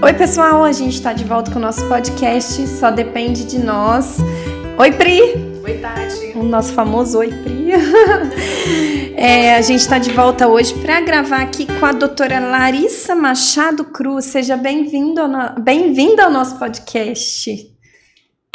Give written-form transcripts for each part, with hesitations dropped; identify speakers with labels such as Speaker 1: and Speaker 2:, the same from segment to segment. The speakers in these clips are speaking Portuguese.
Speaker 1: Oi pessoal, a gente está de volta com o nosso podcast Só Depende de Nós. Oi Pri!
Speaker 2: Oi Tati!
Speaker 1: O nosso famoso Oi Pri. A gente está de volta hoje para gravar aqui com a doutora Larissa Machado Cruz. Seja bem-vinda ao nosso podcast.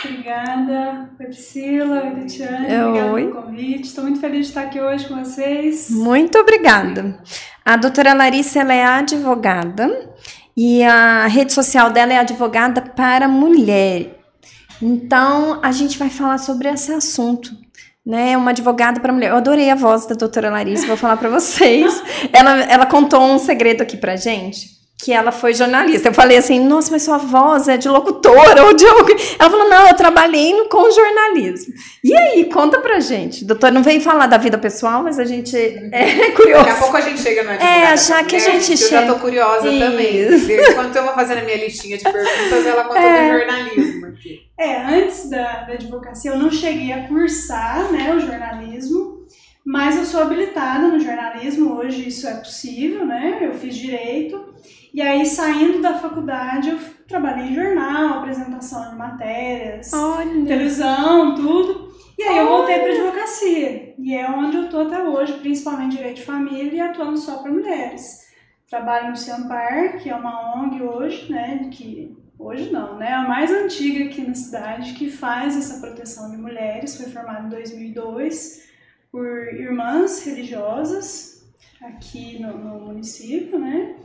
Speaker 3: Obrigada, oi Priscila, oi Tatiane, obrigada pelo convite. Estou muito feliz de estar aqui hoje com vocês.
Speaker 1: Muito obrigada. A doutora Larissa, ela é advogada e a rede social dela é Advogada para Mulher. Então, a gente vai falar sobre esse assunto, né? Uma advogada para mulher. Eu adorei a voz da doutora Larissa, vou falar para vocês. Ela contou um segredo aqui pra gente, que ela foi jornalista. Eu falei assim, nossa, mas sua voz é de locutora ou de alguém. Ela falou, não, eu trabalhei com jornalismo. E aí, conta pra gente. Doutora, não veio falar da vida pessoal, mas a gente é curioso.
Speaker 2: Daqui a pouco a gente chega na advogada.
Speaker 1: Achar que a gente chega.
Speaker 2: Eu já tô curiosa também. Enquanto eu vou fazendo a minha listinha de perguntas, ela contou do jornalismo aqui.
Speaker 3: Antes da advocacia, eu não cheguei a cursar, né, o jornalismo. Mas eu sou habilitada no jornalismo, hoje isso é possível, né? Eu fiz direito. E aí, saindo da faculdade, eu trabalhei em jornal, apresentação de matérias, televisão, tudo. E aí eu voltei para advocacia. E é onde eu tô até hoje, principalmente direito de família e atuando só para mulheres. Trabalho no Ciampar, que é uma ONG hoje, né? Que hoje não, né? A mais antiga aqui na cidade, que faz essa proteção de mulheres. Foi formada em 2002 por irmãs religiosas aqui no município, né?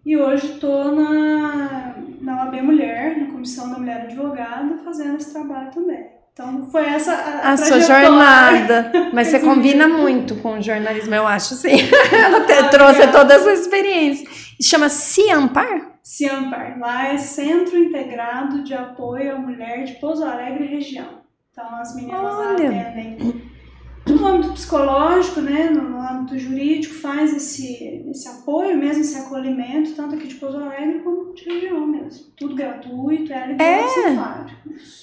Speaker 3: E hoje estou na OAB Mulher, na Comissão da Mulher Advogada, fazendo esse trabalho também. Então, foi essa a
Speaker 1: sua jornada. Mas você combina muito com o jornalismo, eu acho, sim. Ela trouxe toda essa experiência. E chama Ciampar?
Speaker 3: Ciampar. Lá é Centro Integrado de Apoio à Mulher de Pouso Alegre e Região. Então, as meninas lá atendem no âmbito psicológico, né, no âmbito jurídico, faz esse apoio mesmo, esse acolhimento, tanto aqui de Pouso Alegre como de região mesmo. Tudo gratuito, é claro.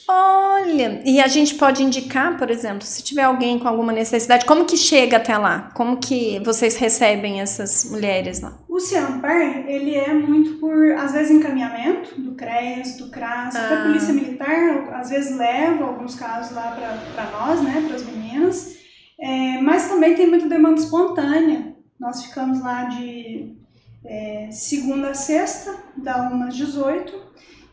Speaker 1: Olha, e a gente pode indicar, por exemplo, se tiver alguém com alguma necessidade, como que chega até lá? Como que vocês recebem essas mulheres lá?
Speaker 3: O Ciampar, ele é muito por, às vezes, encaminhamento do CREAS, do CRAS, da Polícia Militar, às vezes leva alguns casos lá para nós, né, para as meninas. Mas também tem muita demanda espontânea. Nós ficamos lá de segunda a sexta, da 1 às 18.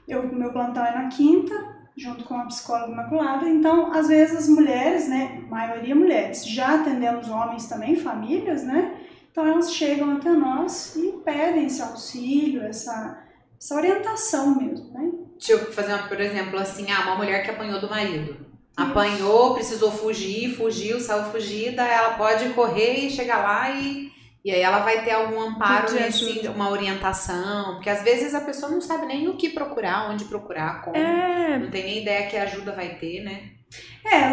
Speaker 3: Meu plantão é na quinta, junto com a psicóloga Imaculada. Então, às vezes as mulheres, né, maioria mulheres, já atendemos homens também, famílias, né? Então elas chegam até nós e pedem esse auxílio, essa orientação mesmo, né?
Speaker 2: Deixa eu fazer por exemplo, assim, uma mulher que apanhou do marido. Apanhou, precisou fugir, saiu fugida, ela pode correr e chegar lá e aí ela vai ter algum amparo, assim, uma orientação, porque às vezes a pessoa não sabe nem o que procurar, onde procurar, como, não tem nem ideia que ajuda vai ter, né?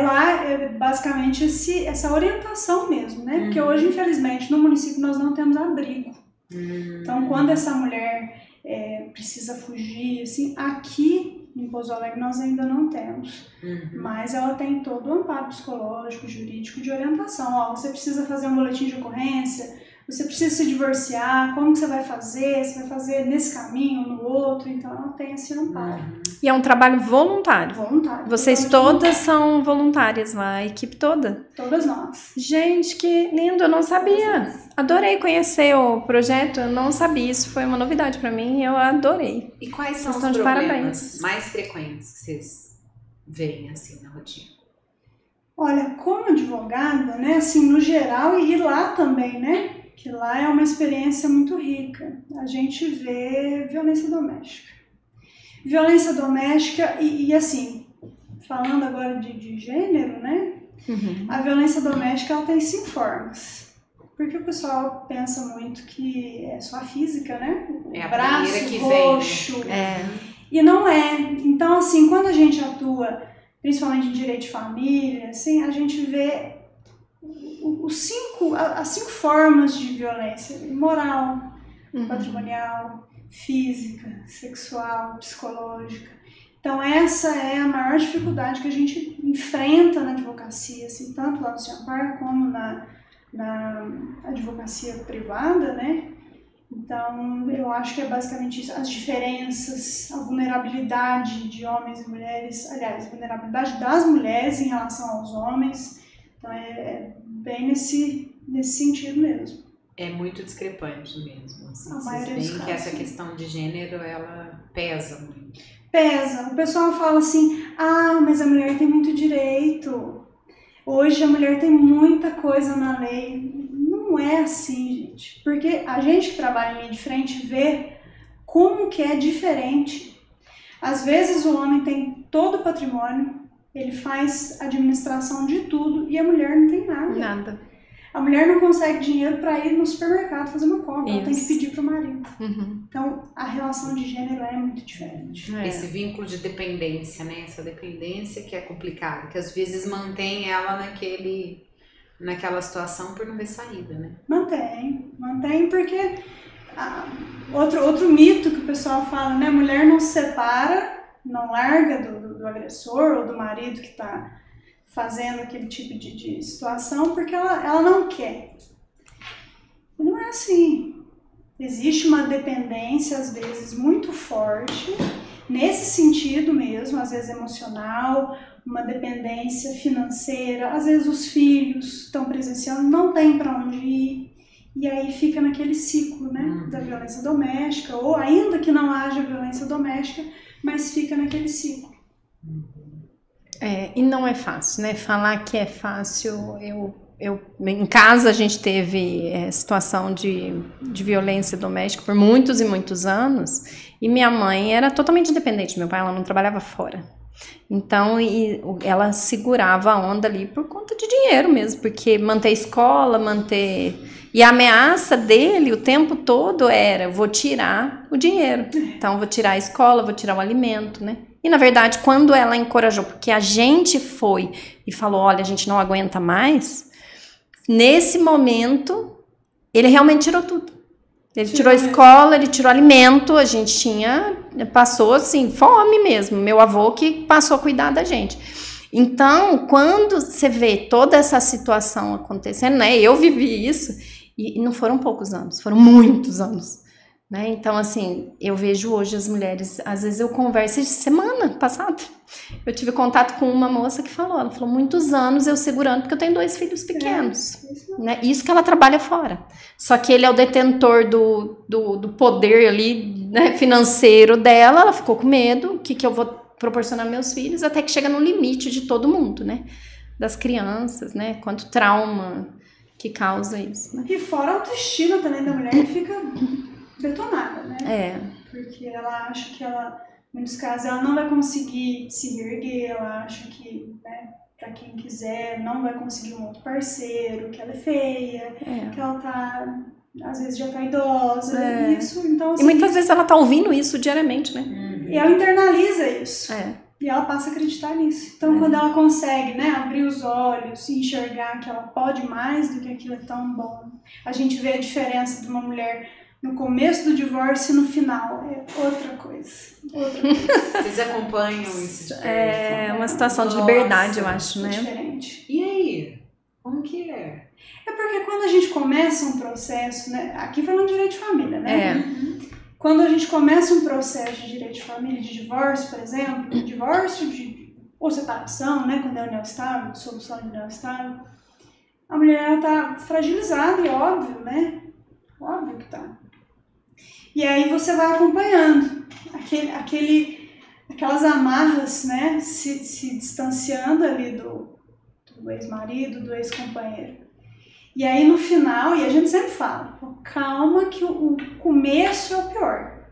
Speaker 3: Lá é basicamente essa orientação mesmo, né? Porque hoje, infelizmente, no município nós não temos abrigo. Então, quando essa mulher precisa fugir, assim, aqui em Pouso Alegre nós ainda não temos, mas ela tem todo o amparo psicológico, jurídico de orientação. Você precisa fazer um boletim de ocorrência, você precisa se divorciar, como que você vai fazer? Você vai fazer nesse caminho, no outro? Então ela tem esse amparo.
Speaker 1: E é um trabalho voluntário?
Speaker 3: Voluntário.
Speaker 1: Vocês todas são voluntárias lá, a equipe toda?
Speaker 3: Todas nós.
Speaker 1: Gente, que lindo, eu não sabia. Adorei conhecer o projeto, eu não sabia, isso foi uma novidade pra mim, eu adorei.
Speaker 2: E quais são os problemas mais frequentes que vocês veem assim na rotina?
Speaker 3: Olha, como advogada, né, assim, no geral, e lá também, né, que lá é uma experiência muito rica, a gente vê violência doméstica. Violência doméstica e assim, falando agora de gênero, né, a violência doméstica ela tem 5 formas. Porque o pessoal pensa muito que é só a física, né?
Speaker 2: É a
Speaker 3: braço
Speaker 2: que
Speaker 3: roxo.
Speaker 2: vem.
Speaker 3: E não é. Então, assim, quando a gente atua, principalmente em direito de família, assim, a gente vê as 5 formas de violência: moral, patrimonial, física, sexual, psicológica. Então, essa é a maior dificuldade que a gente enfrenta na advocacia, assim, tanto lá no Ciampar como na advocacia privada, né? Então, eu acho que é basicamente isso. As diferenças, a vulnerabilidade de homens e mulheres, aliás, a vulnerabilidade das mulheres em relação aos homens. Então, é bem nesse sentido mesmo.
Speaker 2: É muito discrepante mesmo. Assim,
Speaker 3: A maioria
Speaker 2: vocês
Speaker 3: dos
Speaker 2: veem que
Speaker 3: casos,
Speaker 2: essa
Speaker 3: sim.
Speaker 2: questão de gênero, ela pesa muito.
Speaker 3: Pesa. O pessoal fala assim, mas a mulher tem muito direito. Hoje a mulher tem muita coisa na lei. Não é assim, gente. Porque a gente que trabalha em linha de frente vê como que é diferente. Às vezes o homem tem todo o patrimônio, ele faz administração de tudo e a mulher não tem nada.
Speaker 1: Nada.
Speaker 3: A mulher não consegue dinheiro para ir no supermercado fazer uma compra, ela tem que
Speaker 1: Isso.
Speaker 3: pedir pro marido.
Speaker 1: Uhum.
Speaker 3: Então, a relação de gênero é muito diferente.
Speaker 2: Esse vínculo de dependência, né? Essa dependência que é complicada, que às vezes mantém ela naquela situação por não ver saída, né?
Speaker 3: Mantém porque outro mito que o pessoal fala, né? Mulher não se separa, não larga do agressor ou do marido que está fazendo aquele tipo de situação porque ela não quer. E não é assim. Existe uma dependência, às vezes, muito forte, nesse sentido mesmo, às vezes emocional, uma dependência financeira, às vezes os filhos estão presenciando, não tem para onde ir, e aí fica naquele ciclo, né, da violência doméstica, ou ainda que não haja violência doméstica, mas fica naquele ciclo.
Speaker 1: E não é fácil, né? Falar que é fácil, em casa a gente teve situação de violência doméstica por muitos e muitos anos, e minha mãe era totalmente dependente do meu pai, ela não trabalhava fora. Então, ela segurava a onda ali por conta de dinheiro mesmo, porque manter escola, E a ameaça dele o tempo todo era, vou tirar o dinheiro. Então, vou tirar a escola, vou tirar o alimento, né? E, na verdade, quando ela encorajou, porque a gente foi e falou, olha, a gente não aguenta mais, nesse momento, ele realmente tirou tudo. Ele tirou a escola, ele tirou alimento, a gente passou assim, fome mesmo. Meu avô que passou a cuidar da gente. Então, quando você vê toda essa situação acontecendo, né? Eu vivi isso, e não foram poucos anos, foram muitos anos. Né? Então, assim, eu vejo hoje as mulheres, às vezes eu converso semana passada, eu tive contato com uma moça que ela falou, muitos anos eu segurando, porque eu tenho 2 filhos pequenos, né? Isso que ela trabalha fora, só que ele é o detentor do poder ali, né, financeiro dela, ela ficou com medo, o que eu vou proporcionar aos meus filhos, até que chega no limite de todo mundo, né, das crianças, né, quanto trauma que causa isso, né?
Speaker 3: E fora a autoestima também da mulher, que fica detonada, né? Porque ela acha que em muitos casos, ela não vai conseguir se reerguer, ela acha que, né, pra quem quiser, não vai conseguir um outro parceiro, que ela é feia, que ela tá, às vezes já tá idosa, isso, então assim,
Speaker 1: e muitas vezes ela tá ouvindo isso diariamente, né?
Speaker 3: E ela internaliza isso. E ela passa a acreditar nisso. Então, quando ela consegue, né, abrir os olhos e enxergar que ela pode mais do que aquilo é tão bom, a gente vê a diferença de uma mulher no começo do divórcio e no final. É outra coisa.
Speaker 2: Vocês acompanham isso?
Speaker 1: É uma situação de liberdade, eu acho, né?
Speaker 3: Diferente.
Speaker 2: E aí? Como que é?
Speaker 3: É porque quando a gente começa um processo, né, aqui falando de direito de família, né? Quando a gente começa um processo de direito de família, de divórcio, por exemplo, ou separação, né, quando é união estável, dissolução de união estável, a mulher está fragilizada, e óbvio, né? Óbvio que tá. E aí você vai acompanhando aquelas amarras, né, se distanciando ali do ex-marido, do ex-companheiro. E aí no final, e a gente sempre fala, calma que o começo é o pior.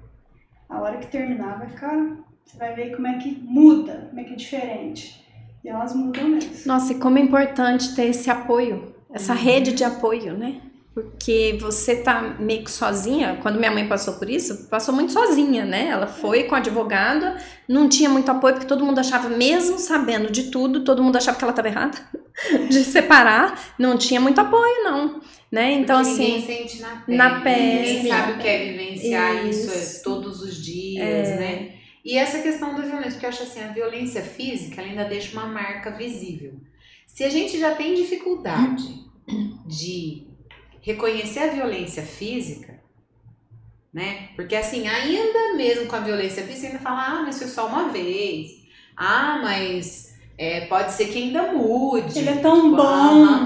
Speaker 3: A hora que terminar você vai ver como é que muda, como é que é diferente. E elas mudam mesmo.
Speaker 1: Nossa, e como é importante ter esse apoio, essa rede de apoio, né? Porque você tá meio que sozinha. Quando minha mãe passou por isso, passou muito sozinha, né? Ela foi com a advogada, não tinha muito apoio, porque todo mundo achava, mesmo sabendo de tudo, todo mundo achava que ela estava errada de separar, não tinha muito apoio, não. Né? Então,
Speaker 2: porque
Speaker 1: assim,
Speaker 2: ninguém sente na pele. Ninguém sabe o que é vivenciar
Speaker 1: isso
Speaker 2: todos os dias, né? E essa questão da violência, porque eu acho assim, a violência física ela ainda deixa uma marca visível. Se a gente já tem dificuldade de reconhecer a violência física, né? Porque assim, ainda mesmo com a violência física, ainda fala, mas foi só uma vez. Mas pode ser que ainda mude.
Speaker 3: Ele é tão bom.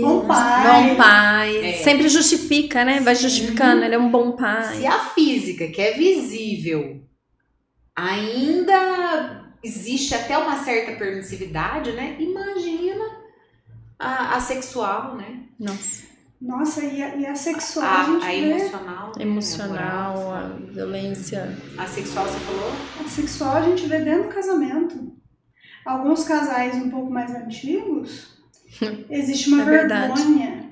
Speaker 3: Bom pai.
Speaker 1: Bom pai. Sempre justifica, né? Vai justificando, ele é um bom pai.
Speaker 2: Se a física, que é visível, ainda existe até uma certa permissividade, né? Imagina a sexual, né?
Speaker 3: Nossa, e a sexual a gente vê...
Speaker 1: Emocional, a violência.
Speaker 2: A sexual, você falou?
Speaker 3: A sexual a gente vê dentro do casamento. Alguns casais um pouco mais antigos, existe uma vergonha.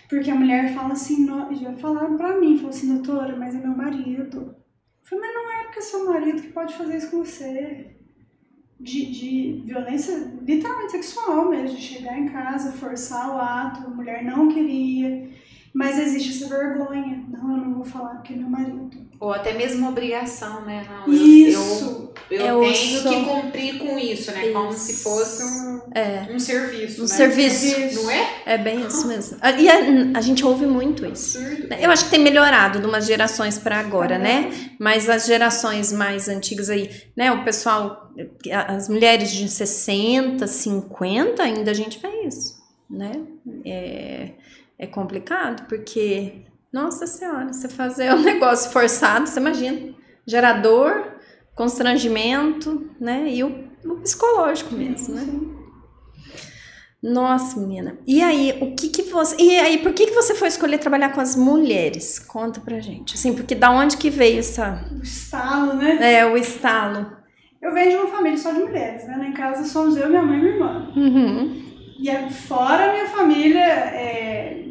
Speaker 3: Porque a mulher fala assim, já falaram pra mim, falou assim, doutora, mas é meu marido. Eu falei, mas não é porque é seu marido que pode fazer isso com você. De violência literalmente sexual mesmo, de chegar em casa, forçar o ato, a mulher não queria, mas existe essa vergonha. Não, eu não vou falar porque é meu marido.
Speaker 2: Ou até mesmo obrigação, né? Não,
Speaker 3: isso!
Speaker 2: Eu tenho que cumprir com isso, né? Isso. Como se fosse um serviço.
Speaker 1: Um serviço.
Speaker 2: Não é?
Speaker 1: É bem isso mesmo. E a gente ouve muito isso. Eu acho que tem melhorado de umas gerações para agora, né? Mas as gerações mais antigas aí, né? O pessoal, as mulheres de 60, 50, ainda a gente vê isso, né? É complicado, porque... Nossa Senhora, você fazer um negócio forçado, você imagina, gerador, constrangimento, né, e o psicológico mesmo, né. Nossa, menina. E aí, por que você foi escolher trabalhar com as mulheres? Conta pra gente, assim, porque da onde que veio essa...
Speaker 3: O estalo, né?
Speaker 1: O estalo.
Speaker 3: Eu venho de uma família só de mulheres, né, em casa somos eu, minha mãe e minha irmã. E fora a minha família...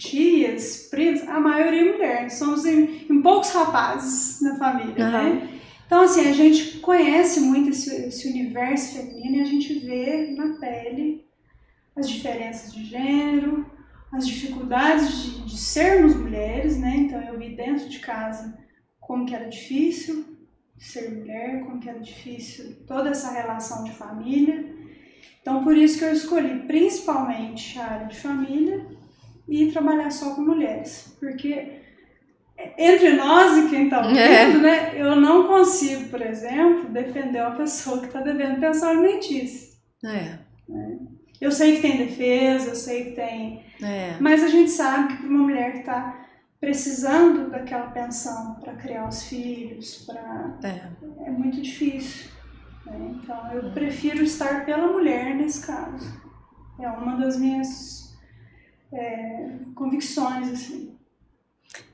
Speaker 3: tias, primas, a maioria é mulher. Somos em poucos rapazes na família, né? Então, assim, a gente conhece muito esse universo feminino e a gente vê na pele as diferenças de gênero, as dificuldades de sermos mulheres, né? Então, eu vi dentro de casa como que era difícil ser mulher, como que era difícil toda essa relação de família. Então, por isso que eu escolhi principalmente a área de família e trabalhar só com mulheres, porque entre nós e quem está ouvindo, né, eu não consigo, por exemplo, defender uma pessoa que está devendo pensão alimentícia. Né? Eu sei que tem defesa, eu sei que tem, mas a gente sabe que para uma mulher que está precisando daquela pensão para criar os filhos, é muito difícil. Né? Então eu prefiro estar pela mulher nesse caso. É uma das minhas convicções, assim.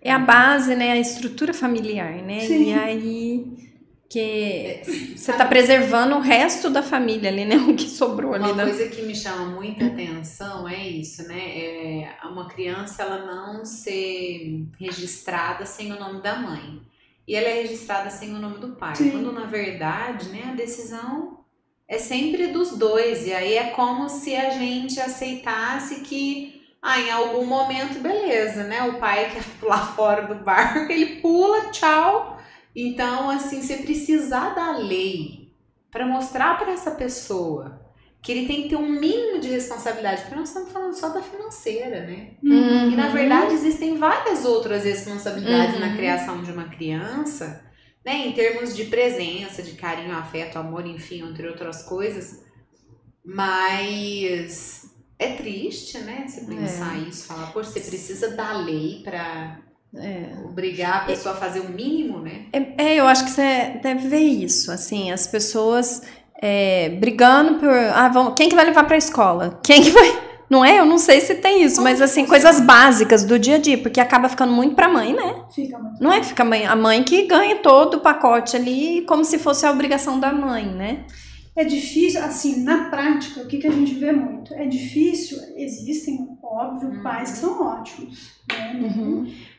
Speaker 1: É a base, né? A estrutura familiar, né?
Speaker 3: Sim.
Speaker 1: E aí que você tá preservando o resto da família ali, né? O que sobrou ali.
Speaker 2: Uma coisa que me chama muita atenção é isso, né? Uma criança, ela não ser registrada sem o nome da mãe. E ela é registrada sem o nome do pai.
Speaker 3: Sim.
Speaker 2: Quando, na verdade, né, a decisão é sempre dos dois. E aí é como se a gente aceitasse que em algum momento, beleza, né? O pai quer pular fora do barco, ele pula, tchau. Então, assim, você precisar da lei para mostrar para essa pessoa que ele tem que ter um mínimo de responsabilidade, porque nós estamos falando só da financeira, né? E, na verdade, existem várias outras responsabilidades na criação de uma criança, né? Em termos de presença, de carinho, afeto, amor, enfim, entre outras coisas. Mas... é triste, né? Você pensar isso, falar, poxa, você precisa da lei para obrigar a pessoa a fazer o mínimo, né?
Speaker 1: Eu acho que você deve ver isso, assim, as pessoas brigando por... quem que vai levar pra escola? Quem que vai... Não é? Eu não sei se tem isso, mas assim, coisas básicas do dia a dia, porque acaba ficando muito pra mãe, né?
Speaker 3: Fica muito.
Speaker 1: Não é? Fica a mãe que ganha todo o pacote ali, como se fosse a obrigação da mãe, né?
Speaker 3: É difícil, assim, na prática, o que a gente vê muito? É difícil, existem, óbvio, pais que são ótimos, né?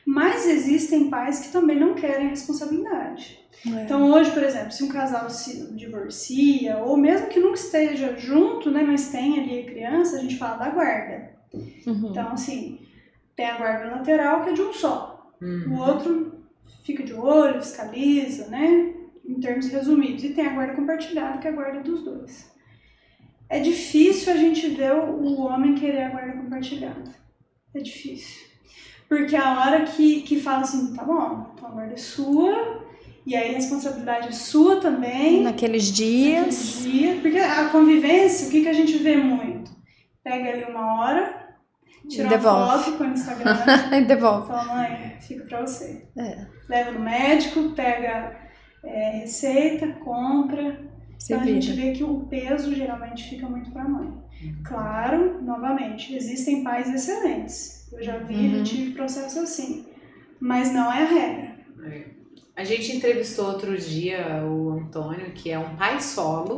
Speaker 3: Mas existem pais que também não querem responsabilidade. Então hoje, por exemplo, se um casal se divorcia, ou mesmo que nunca esteja junto, né, mas tem ali a criança, a gente fala da guarda. Então, assim, tem a guarda lateral que é de um só. O outro fica de olho, fiscaliza, né? Em termos resumidos, e tem a guarda compartilhada, que é a guarda dos dois. É difícil a gente ver o homem querer a guarda compartilhada. É difícil. Porque a hora que fala assim, tá bom, então a guarda é sua, e aí a responsabilidade é sua também.
Speaker 1: Naqueles dias.
Speaker 3: Porque a convivência, o que a gente vê muito? Pega ali uma hora, tira uma foto com o Instagram
Speaker 1: e devolve.
Speaker 3: Fala, mãe, fica pra você.
Speaker 1: É.
Speaker 3: Leva no médico, pega receita, compra. Então a gente vê que o peso geralmente fica muito pra mãe. Claro, novamente, existem pais excelentes. Eu já vi, já tive processo assim. Mas não é a regra.
Speaker 2: A gente entrevistou outro dia o Antônio, que é um pai solo,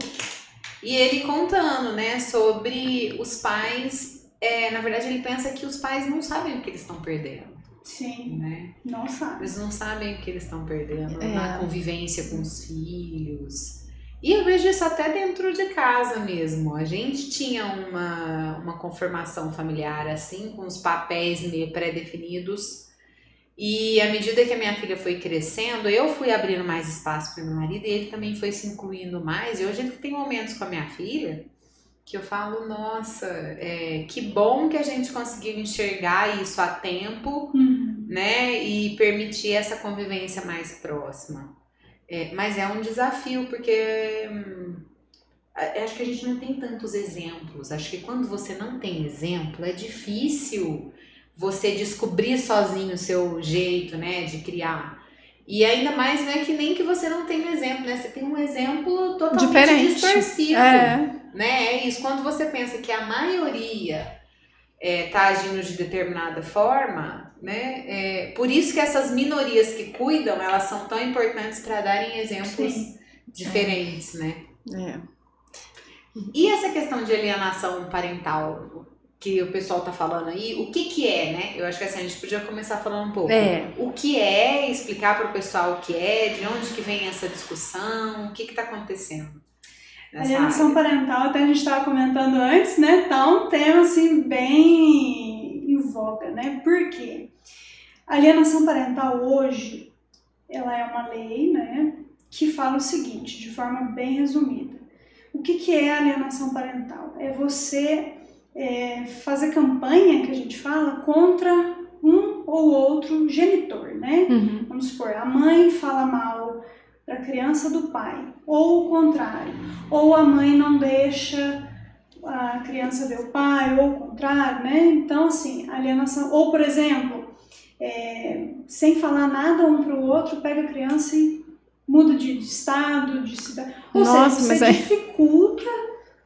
Speaker 2: e ele contando, né, sobre os pais. Na verdade, ele pensa que os pais não sabem o que eles estão perdendo.
Speaker 3: Sim,
Speaker 2: né?
Speaker 3: Não sabem.
Speaker 2: Eles não sabem o que eles estão perdendo na convivência com os filhos. E eu vejo isso até dentro de casa mesmo. A gente tinha uma conformação familiar assim, com os papéis meio pré-definidos. E à medida que a minha filha foi crescendo, eu fui abrindo mais espaço para o meu marido e ele também foi se incluindo mais. E hoje ele tem momentos com a minha filha que eu falo, nossa, que bom que a gente conseguiu enxergar isso a tempo, né? E permitir essa convivência mais próxima. Mas é um desafio, porque acho que a gente não tem tantos exemplos. Acho que quando você não tem exemplo, é difícil você descobrir sozinho o seu jeito, né, de criar. E ainda mais, não é que nem que você não tem um exemplo, né? Você tem um exemplo totalmente
Speaker 1: diferente,
Speaker 2: distorcido. Né? É isso. Quando você pensa que a maioria tá agindo de determinada forma, né? Por isso que essas minorias que cuidam, elas são tão importantes para darem exemplos diferentes, né? E essa questão de alienação parental que o pessoal tá falando aí, o que é, né? Eu acho que assim, a gente podia começar falando um pouco. O que é, explicar para o pessoal o que é, de onde que vem essa discussão, o que tá acontecendo.
Speaker 3: Alienação parental, até a gente estava comentando antes, né? Tá um tema assim bem em voga, né? Por quê? A alienação parental hoje, ela é uma lei, né? Que fala o seguinte, de forma bem resumida. O que é a alienação parental? É você fazer campanha, que a gente fala, contra um ou outro genitor, né? Vamos supor, a mãe fala mal para a criança do pai, ou o contrário, ou a mãe não deixa a criança ver o pai, ou o contrário, né? Então, assim, alienação, ou por exemplo, sem falar nada um para o outro, pega a criança e muda de estado, de cidade. Ou seja, você dificulta,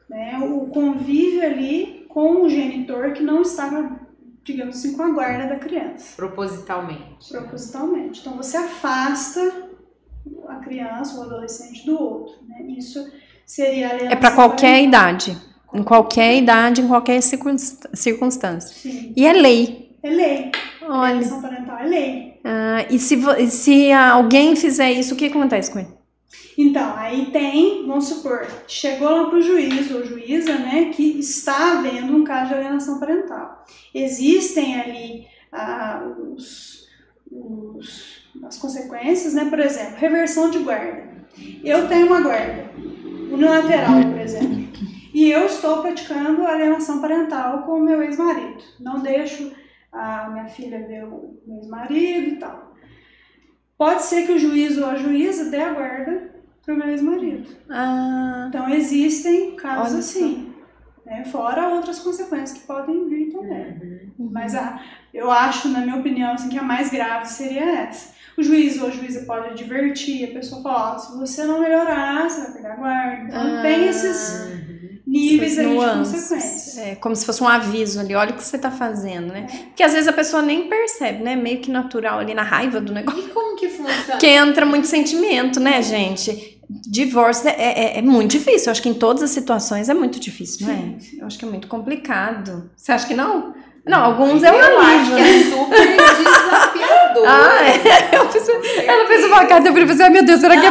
Speaker 3: né, o convívio ali com o genitor que não estava, digamos assim, com a guarda da criança.
Speaker 2: Propositalmente.
Speaker 3: Então, você afasta a criança ou o adolescente do outro, né? Isso seria alienação.
Speaker 1: É para qualquer idade. Em qualquer idade, em qualquer circunstância.
Speaker 3: Sim.
Speaker 1: E é lei.
Speaker 3: É lei.
Speaker 1: Olha.
Speaker 3: Alienação parental é lei.
Speaker 1: E se alguém fizer isso, o que acontece com ele?
Speaker 3: Então, aí vamos supor, chegou lá para o juiz ou juíza, né, que está havendo um caso de alienação parental. Existem ali as consequências, né, por exemplo, reversão de guarda. Eu tenho uma guarda unilateral, por exemplo, e eu estou praticando alienação parental com o meu ex-marido. Não deixo a minha filha ver o meu ex-marido e tal. Pode ser que o juiz ou a juíza dê a guarda para o meu ex-marido. Então, existem casos assim, né? Fora outras consequências que podem vir também. Mas eu acho, na minha opinião, assim, que a mais grave seria essa. O juiz ou a juíza pode advertir, a pessoa fala, se você não melhorar, você vai perder a guarda. Então, tem esses níveis aí de consequências.
Speaker 1: Como se fosse um aviso ali, olha o que você tá fazendo, né? Porque às vezes a pessoa nem percebe, né? Meio que natural ali na raiva do negócio.
Speaker 2: E como que funciona?
Speaker 1: Porque entra muito sentimento, né, gente? Divórcio é muito difícil. Eu acho que em todas as situações é muito difícil, não é? Eu acho que é muito complicado. Você acha que não? Não, alguns é um alívio.
Speaker 2: Eu acho que é super desafiador.
Speaker 1: Ela fez uma carta, eu pensei, meu Deus, será que é...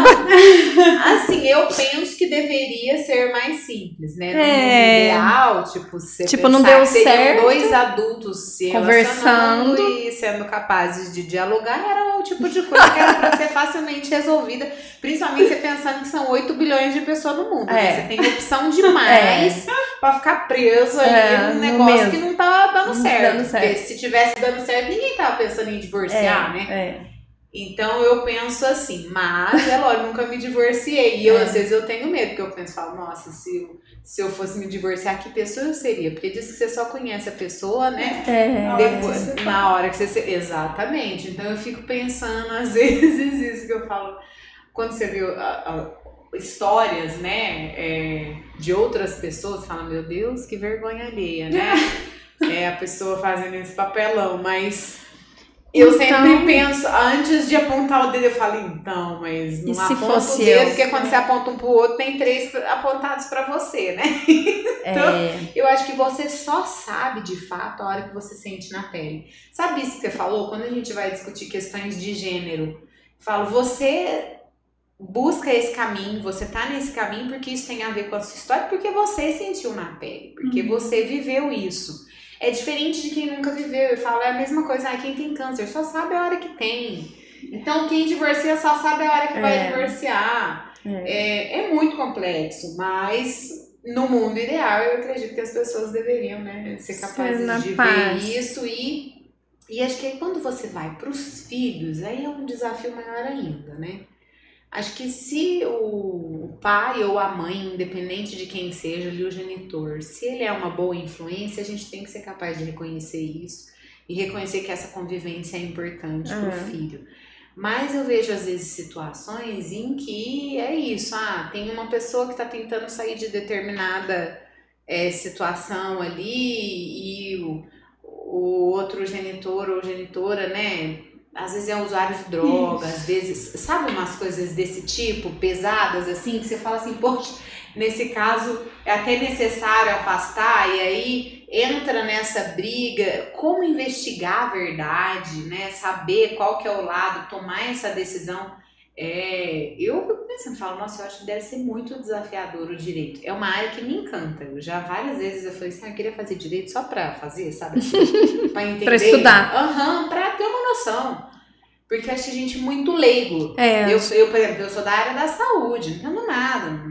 Speaker 2: Assim, eu penso que deveria ser mais simples, né? No ideal, você
Speaker 1: não deu certo.
Speaker 2: 2 adultos se
Speaker 1: conversando
Speaker 2: e sendo capazes de dialogar, era o tipo de coisa que era pra ser facilmente resolvida, principalmente você pensando que são 8 bilhões de pessoas no mundo, né? Você tem opção demais pra ficar preso ali num negócio que não tá dando certo. Porque se tivesse dando certo, ninguém tava pensando em divorciar, né? Então eu penso assim, mas é lógico, nunca me divorciei. E às vezes eu tenho medo, porque eu penso, falo, nossa, se eu fosse me divorciar, que pessoa eu seria? Porque diz que você só conhece a pessoa, né? Depois, na hora que você... Exatamente. Então eu fico pensando, às vezes, isso que eu falo, quando você vê histórias, né, de outras pessoas, fala, meu Deus, que vergonha alheia, né? A pessoa fazendo esse papelão, mas... Eu sempre penso, antes de apontar o dedo, eu falo, então, mas não aponta o dedo, porque quando você aponta um pro outro, tem 3 apontados pra você, né? Então, eu acho que você só sabe, de fato, a hora que você sente na pele. Sabe isso que você falou? Quando a gente vai discutir questões de gênero, falo, você busca esse caminho, você tá nesse caminho porque isso tem a ver com a sua história, porque você sentiu na pele, porque você viveu isso. É diferente de quem nunca viveu. Eu falo, é a mesma coisa, quem tem câncer só sabe a hora que tem. Então, quem divorcia só sabe a hora que vai divorciar. É muito complexo, mas no mundo ideal, eu acredito que as pessoas deveriam, né, ser capazes de ver isso. E acho que aí, quando você vai para os filhos, aí é um desafio maior ainda, né? Acho que se o pai ou a mãe, independente de quem seja ali o genitor, se ele é uma boa influência, a gente tem que ser capaz de reconhecer isso e reconhecer que essa convivência é importante para o filho. Mas eu vejo às vezes situações em que é isso, tem uma pessoa que está tentando sair de determinada situação ali e o outro genitor ou genitora, né? Às vezes é usuário de droga, às vezes, sabe umas coisas desse tipo, pesadas assim, que você fala assim, poxa, nesse caso é até necessário afastar, e aí entra nessa briga, como investigar a verdade, né, saber qual que é o lado, tomar essa decisão. Eu fico pensando, falo, nossa, eu acho que deve ser muito desafiador o direito. É uma área que me encanta. Eu já várias vezes eu falei assim, eu queria fazer direito só pra fazer, sabe assim, pra entender.
Speaker 1: Pra estudar.
Speaker 2: Pra ter uma noção. Porque eu acho a gente muito leigo. Eu, por exemplo, eu sou da área da saúde, não entendo nada.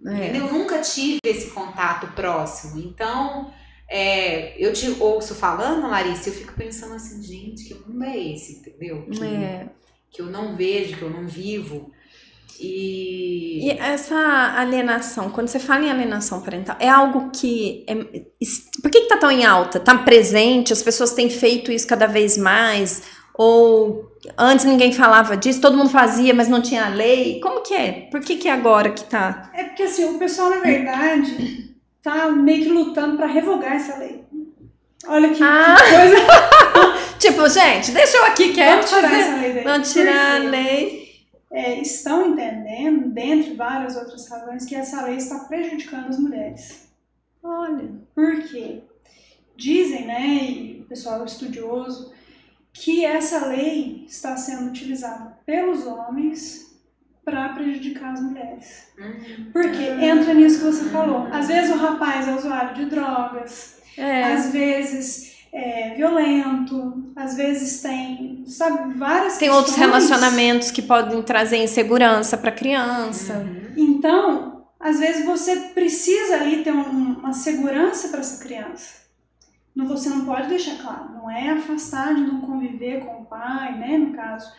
Speaker 2: Entendeu? Eu nunca tive esse contato próximo. Então, eu te ouço falando, Larissa, eu fico pensando assim, gente, que mundo é esse, entendeu? Que eu não vejo, que eu não vivo. E
Speaker 1: essa alienação, quando você fala em alienação parental, é algo que... por que tá tão em alta? Tá presente? As pessoas têm feito isso cada vez mais? Ou antes ninguém falava disso, todo mundo fazia, mas não tinha lei? Como que é? Por que é agora que tá?
Speaker 3: É porque assim, o pessoal, na verdade, tá meio que lutando pra revogar essa lei. Olha que coisa...
Speaker 1: Tipo, gente, deixa eu aqui quieto.
Speaker 3: Vamos tirar essa lei daí.
Speaker 1: Vamos tirar a lei.
Speaker 3: Estão entendendo, dentre várias outras razões, que essa lei está prejudicando as mulheres.
Speaker 1: Olha.
Speaker 3: Por quê? Dizem, né, e o pessoal estudioso, que essa lei está sendo utilizada pelos homens para prejudicar as mulheres. Porque entra nisso que você falou. Às vezes o rapaz é usuário de drogas, às vezes é violento, às vezes tem, sabe, várias
Speaker 1: Tem
Speaker 3: questões.
Speaker 1: outros relacionamentos que podem trazer insegurança para a criança.
Speaker 3: Então, às vezes você precisa ali ter uma segurança para essa criança. Você não pode deixar claro, não é afastar de não conviver com o pai, né, no caso,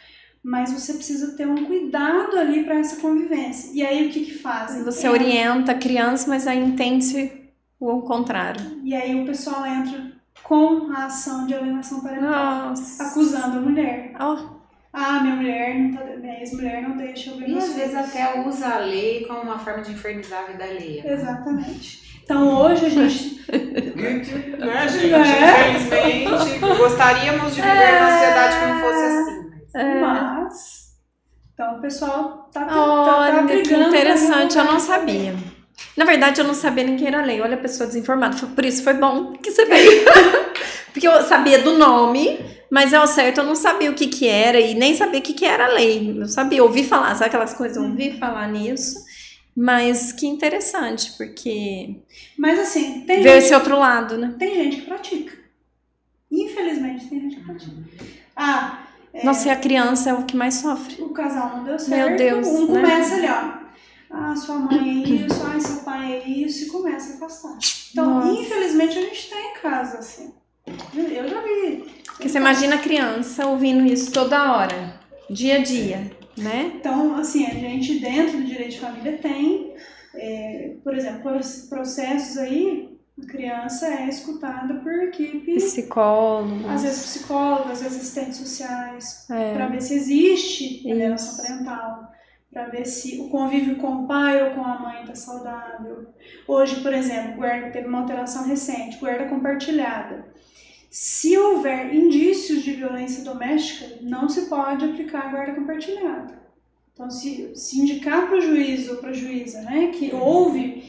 Speaker 3: mas você precisa ter um cuidado ali para essa convivência. E aí o que fazem?
Speaker 1: Você orienta a criança, mas aí entende o contrário.
Speaker 3: E aí o pessoal entra com a ação de alienação parental, acusando a mulher. Minha ex-mulher não deixa eu ver.
Speaker 2: E às vezes até usa a lei como uma forma de infernizar a vida alheia.
Speaker 3: Exatamente. Então hoje a gente...
Speaker 2: Infelizmente, gostaríamos de viver numa sociedade que não fosse assim.
Speaker 3: Mas... Então o pessoal tá
Speaker 1: Olha,
Speaker 3: brigando.
Speaker 1: Que interessante, eu não sabia. Na verdade, eu não sabia nem que era lei. Olha a pessoa desinformada. Por isso foi bom que você veio. Porque eu sabia do nome, mas ao certo eu não sabia o que era e nem sabia o que era a lei. Eu sabia, ouvi falar, sabe aquelas coisas? Eu ouvi falar nisso. Mas que interessante, porque...
Speaker 3: Mas assim, tem
Speaker 1: ver esse outro lado, né?
Speaker 3: Tem gente que pratica. Infelizmente, tem gente que pratica.
Speaker 1: Nossa, e a criança é o que mais sofre.
Speaker 3: O casal não deu certo.
Speaker 1: Meu Deus,
Speaker 3: um
Speaker 1: né?
Speaker 3: começa ali, ó. Ah, sua mãe é isso, ai, seu pai é isso, e começa a afastar. Então,
Speaker 1: Nossa.
Speaker 3: infelizmente, a gente tem casos assim. Eu já vi.
Speaker 1: Porque você imagina a criança ouvindo isso toda hora, dia a dia, né?
Speaker 3: Então, assim, a gente dentro do direito de família tem, por exemplo, processos aí, a criança é escutada por equipe,
Speaker 1: Psicólogo.
Speaker 3: às vezes psicólogos, às vezes assistentes sociais,
Speaker 1: É.
Speaker 3: para ver se existe alienação parental, para ver se o convívio com o pai ou com a mãe está saudável. Hoje, por exemplo, teve uma alteração recente, guarda compartilhada. Se houver indícios de violência doméstica, não se pode aplicar a guarda compartilhada. Então, se indicar para o juiz ou para a juíza, né, que houve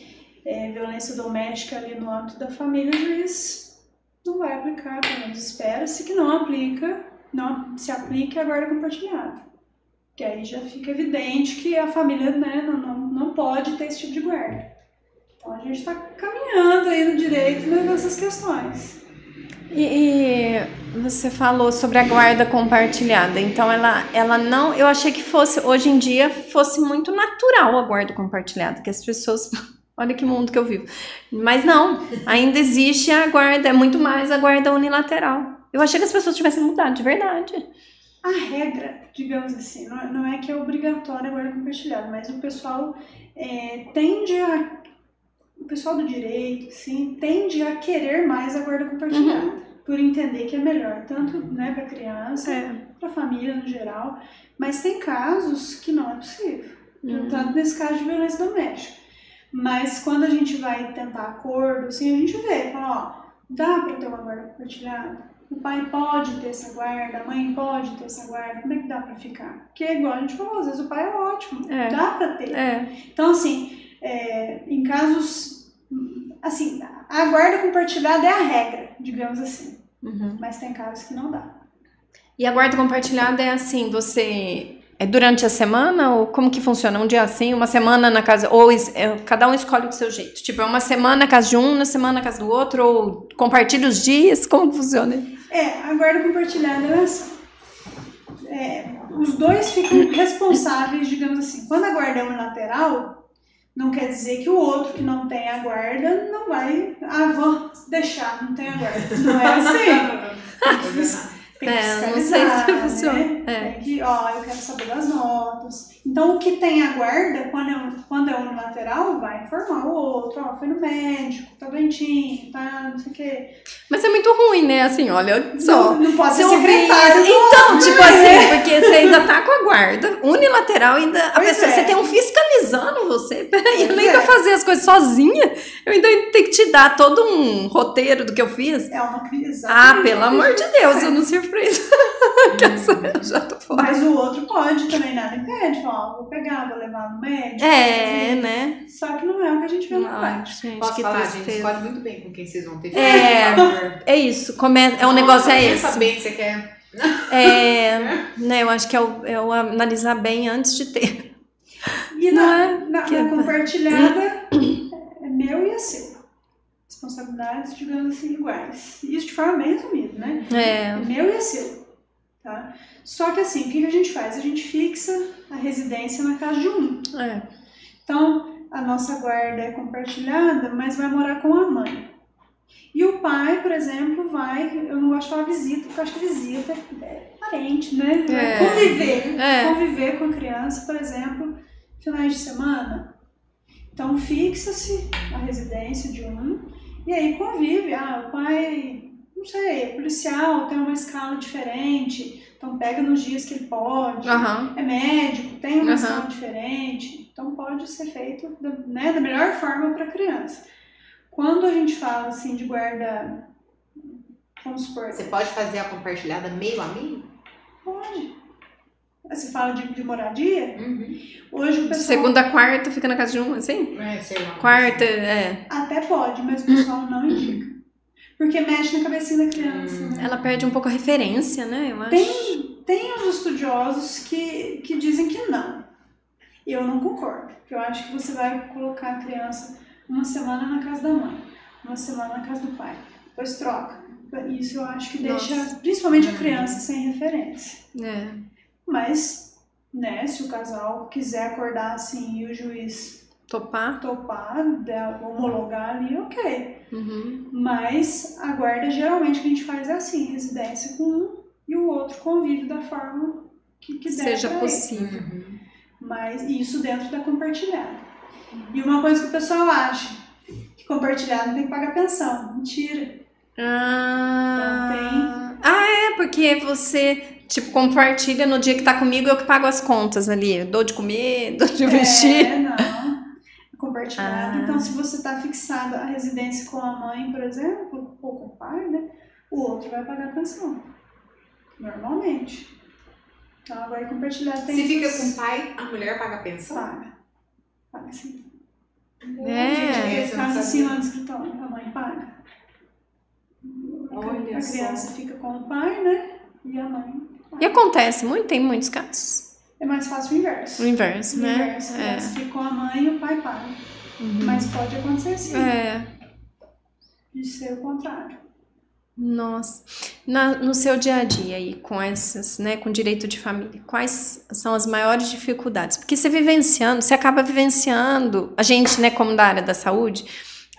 Speaker 3: violência doméstica ali no âmbito da família, o juiz não vai aplicar, pelo menos espera-se que não se aplique a guarda compartilhada. Que aí já fica evidente que a família, né, não pode ter esse tipo de guarda. Então, a gente está caminhando aí no direito, né, nessas questões.
Speaker 1: E você falou sobre a guarda compartilhada, então ela não, eu achei que hoje em dia fosse muito natural a guarda compartilhada, que as pessoas, olha que mundo que eu vivo, mas não, ainda existe a guarda, é muito mais a guarda unilateral. Eu achei que as pessoas tivessem mudado, de verdade.
Speaker 3: A regra, digamos assim, não é que é obrigatória a guarda compartilhada, mas o pessoal o pessoal do direito, sim, tende a querer mais a guarda compartilhada, por entender que é melhor, tanto, né, para a criança, para a família no geral, mas tem casos que não é possível, tanto nesse caso de violência doméstica. Mas quando a gente vai tentar acordo, assim, a gente vê, fala, ó, dá para ter uma guarda compartilhada? O pai pode ter essa guarda, a mãe pode ter essa guarda, como é que dá para ficar? Porque, igual a gente falou, às vezes o pai é ótimo, dá para ter. Então, assim, em casos, assim, a guarda compartilhada é a regra, digamos assim, mas tem casos que não dá.
Speaker 1: E a guarda compartilhada é assim, é durante a semana ou como que funciona? Um dia assim, uma semana na casa, ou cada um escolhe do seu jeito, tipo, é uma semana na casa de um, uma semana na casa do outro, ou compartilha os dias, como que funciona?
Speaker 3: A guarda compartilhada é assim, os dois ficam responsáveis, digamos assim, quando a guarda é unilateral, não quer dizer que o outro que não tem a guarda não vai, vou deixar, não tem a guarda. Não é assim. Tem que fiscalizar,
Speaker 1: não sei se funciona.
Speaker 3: Tem que, eu quero saber das notas. Então, o que tem a guarda, quando é unilateral, vai informar o outro, foi no médico, tá doentinho, tá, não sei o quê.
Speaker 1: Mas é muito ruim, né? Assim, olha só.
Speaker 3: Não pode ser
Speaker 1: secretário. Então, tipo assim, porque você ainda tá com a guarda unilateral, ainda a pessoa, você tem um fiscalizando você. Peraí, eu ainda fazer as coisas sozinha, eu ainda tenho que te dar todo um roteiro do que eu fiz.
Speaker 3: É uma crise.
Speaker 1: Pelo amor de Deus, eu não sirvo pra isso. Eu já tô fora.
Speaker 3: Mas o outro pode também, nada impede, vou pegar, vou levar no médico.
Speaker 1: Né?
Speaker 3: Só que não é o que a gente vê na prática.
Speaker 2: Posso falar, gente, escolhe muito bem com quem vocês vão ter filho.
Speaker 1: É isso, o negócio é esse.
Speaker 2: Pensa bem que você quer.
Speaker 1: Né, eu acho que é o analisar bem antes de ter.
Speaker 3: E na compartilhada, é meu e é seu. Responsabilidades, digamos assim, iguais. Isso de forma bem resumida, né? É meu e é seu. Tá? Só que assim, o que a gente faz? A gente fixa a residência na casa de um. Então, a nossa guarda é compartilhada, mas vai morar com a mãe. E o pai, por exemplo, eu não gosto de falar visita, porque eu acho que visita é parente, né? Conviver com a criança, por exemplo, finais de semana. Então, fixa-se a residência de um, e aí convive. O pai, não sei, é policial, tem uma escala diferente, então pega nos dias que ele pode, é médico, tem uma escala diferente, então pode ser feito da melhor forma para a criança. Quando a gente fala assim de guarda, vamos supor...
Speaker 2: Você pode fazer a compartilhada meio a meio?
Speaker 3: Pode. Você fala de moradia? Hoje o pessoal...
Speaker 1: Segunda a quarta fica na casa de um, assim?
Speaker 2: Sei lá.
Speaker 1: Quarta,
Speaker 3: Até pode, mas o pessoal não indica. Porque mexe na cabecinha da criança, né?
Speaker 1: Ela perde um pouco a referência, né? Eu acho.
Speaker 3: Tem uns estudiosos que dizem que não. Eu não concordo. Porque eu acho que você vai colocar a criança uma semana na casa da mãe, uma semana na casa do pai. Depois troca. Isso eu acho que deixa, principalmente a criança, sem referência. Mas, né, se o casal quiser acordar assim e o juiz topar, homologar ali, ok. Mas a guarda, geralmente, o que a gente faz é assim, residência com um e o outro convive da forma que
Speaker 1: seja possível.
Speaker 3: Mas isso dentro da compartilhada. E uma coisa que o pessoal acha, que compartilhado tem que pagar pensão. Mentira. Então
Speaker 1: porque você, tipo, compartilha no dia que tá comigo, eu que pago as contas ali. Eu dou de comer, dou de vestir.
Speaker 3: Não. Compartilhado. Então, se você tá fixado a residência com a mãe, por exemplo, ou com o pai, né? O outro vai pagar a pensão. Normalmente. Então, agora compartilhado tem...
Speaker 2: Se fica com o pai, a mulher paga a pensão?
Speaker 3: Paga sim.
Speaker 2: Gente,
Speaker 3: caso assim lá no escritório, a mãe paga.
Speaker 2: Olha
Speaker 3: a criança fica com o pai, né? E a mãe paga.
Speaker 1: E acontece muito, tem muitos casos.
Speaker 3: É mais fácil o inverso.
Speaker 1: O inverso, né?
Speaker 3: A criança fica com a mãe e o pai paga. Mas pode acontecer sim. De ser o contrário.
Speaker 1: Nossa. No seu dia a dia aí, com essas, né, com direito de família, quais são as maiores dificuldades? Porque você acaba vivenciando, a gente, né, como da área da saúde,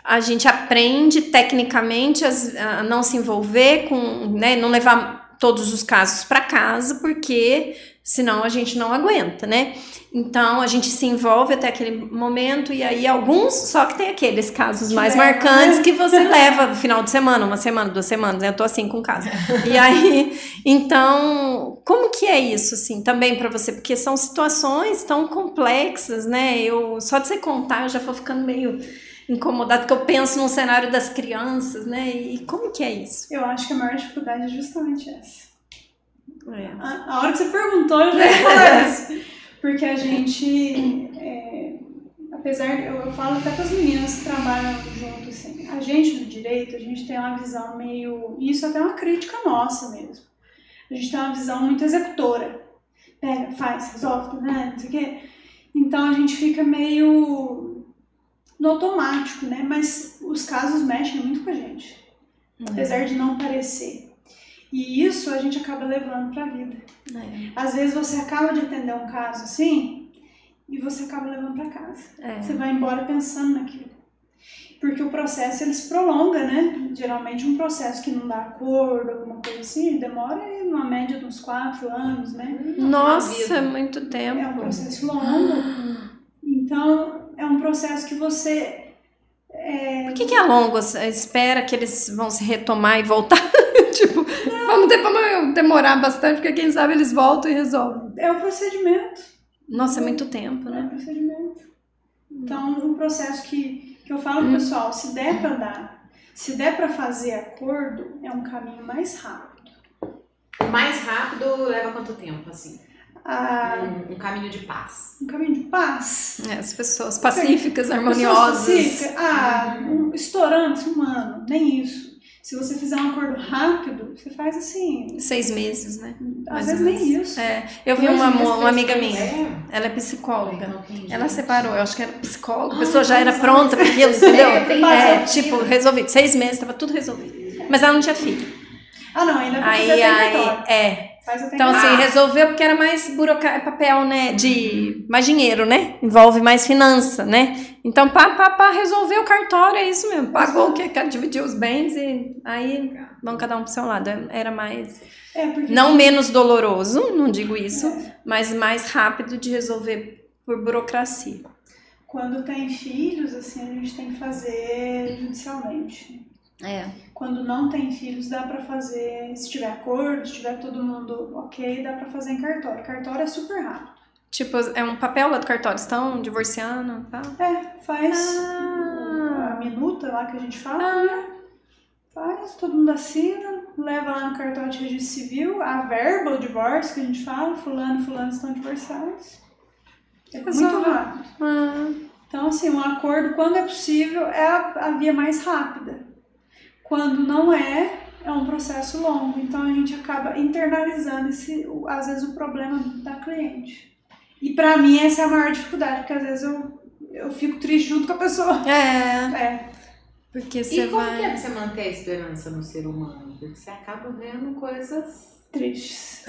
Speaker 1: a gente aprende tecnicamente a não se envolver com, né, não levar todos os casos para casa, porque senão a gente não aguenta, né? Então a gente se envolve até aquele momento e aí só que tem aqueles casos mais marcantes que você leva no final de semana, 1 semana, 2 semanas, né? Eu tô assim com casa. E aí, então, como que é isso, assim, também para você? Porque são situações tão complexas, né? Só de você contar, eu já vou ficando meio incomodada, porque eu penso num cenário das crianças, né? E como que é isso?
Speaker 3: Eu acho que a maior dificuldade é justamente essa. A hora que você perguntou, eu já ia falar isso. Porque a gente, apesar de, eu falo até para as meninas que trabalham junto, assim, a gente do direito, a gente tem uma visão meio, isso até é uma crítica nossa mesmo, a gente tem uma visão muito executora, pega, faz, resolve, né, não sei o quê, então a gente fica meio no automático, né, mas os casos mexem muito com a gente, apesar de não parecer. E isso a gente acaba levando para a vida. Às vezes você acaba de atender um caso assim e você acaba levando para casa. Você vai embora pensando naquilo. Porque o processo ele se prolonga, né? Geralmente um processo que não dá acordo, alguma coisa assim, ele demora numa média de uns 4 anos, né?
Speaker 1: Nossa, é muito tempo.
Speaker 3: É um processo longo. Então, é um processo que você...
Speaker 1: Por que é longo? Espera que eles vão se retomar e voltar? Tipo, vamos demorar bastante, porque quem sabe eles voltam e resolvem.
Speaker 3: É o procedimento.
Speaker 1: Nossa, é muito tempo, né?
Speaker 3: É o procedimento. Então, um processo que eu falo pro pessoal, se der pra dar, se der pra fazer acordo, é um caminho mais rápido.
Speaker 2: Mais rápido leva quanto tempo, assim? Um caminho de paz.
Speaker 3: Um caminho de paz?
Speaker 1: As pessoas pacíficas, harmoniosas.
Speaker 3: Estourando, um ano, nem isso. Se você fizer um acordo rápido, você faz assim...
Speaker 1: 6 meses, né?
Speaker 3: Às vezes nem isso.
Speaker 1: Eu vi uma amiga minha, ela é psicóloga. Ela separou, eu acho que era psicóloga, a pessoa já era pronta para aquilo, entendeu? Tipo, resolvido. 6 meses, estava tudo resolvido. Mas ela não tinha filho.
Speaker 3: Não, ainda pra fazer cartório.
Speaker 1: Então, assim, resolveu porque era mais papel, né? Mais dinheiro, né? Envolve mais finança, né? Então, resolveu o cartório, é isso mesmo. Pagou o que quer dividir os bens e aí vão cada um pro seu lado. Era mais... não menos doloroso, não digo isso, mas mais rápido de resolver por burocracia.
Speaker 3: Quando tem filhos, assim, a gente tem que fazer judicialmente. Quando não tem filhos, dá pra fazer, se tiver acordo, se tiver todo mundo ok, dá pra fazer em cartório. Cartório é super rápido.
Speaker 1: Tipo, é um papel lá do cartório, estão divorciando, tá?
Speaker 3: Faz a minuta lá que a gente fala, né? Faz, todo mundo assina, leva lá no cartório de registro civil, a verba, o divórcio que a gente fala, fulano e fulano estão divorciados. É muito rápido. Então, assim, um acordo, quando é possível, é a via mais rápida. Quando não é um processo longo. Então, a gente acaba internalizando às vezes, o problema da cliente. E, pra mim, essa é a maior dificuldade, porque às vezes eu fico triste junto com a pessoa.
Speaker 1: Porque você
Speaker 2: como
Speaker 1: vai...
Speaker 2: que é você manter a esperança no ser humano? Porque você acaba vendo coisas
Speaker 3: tristes.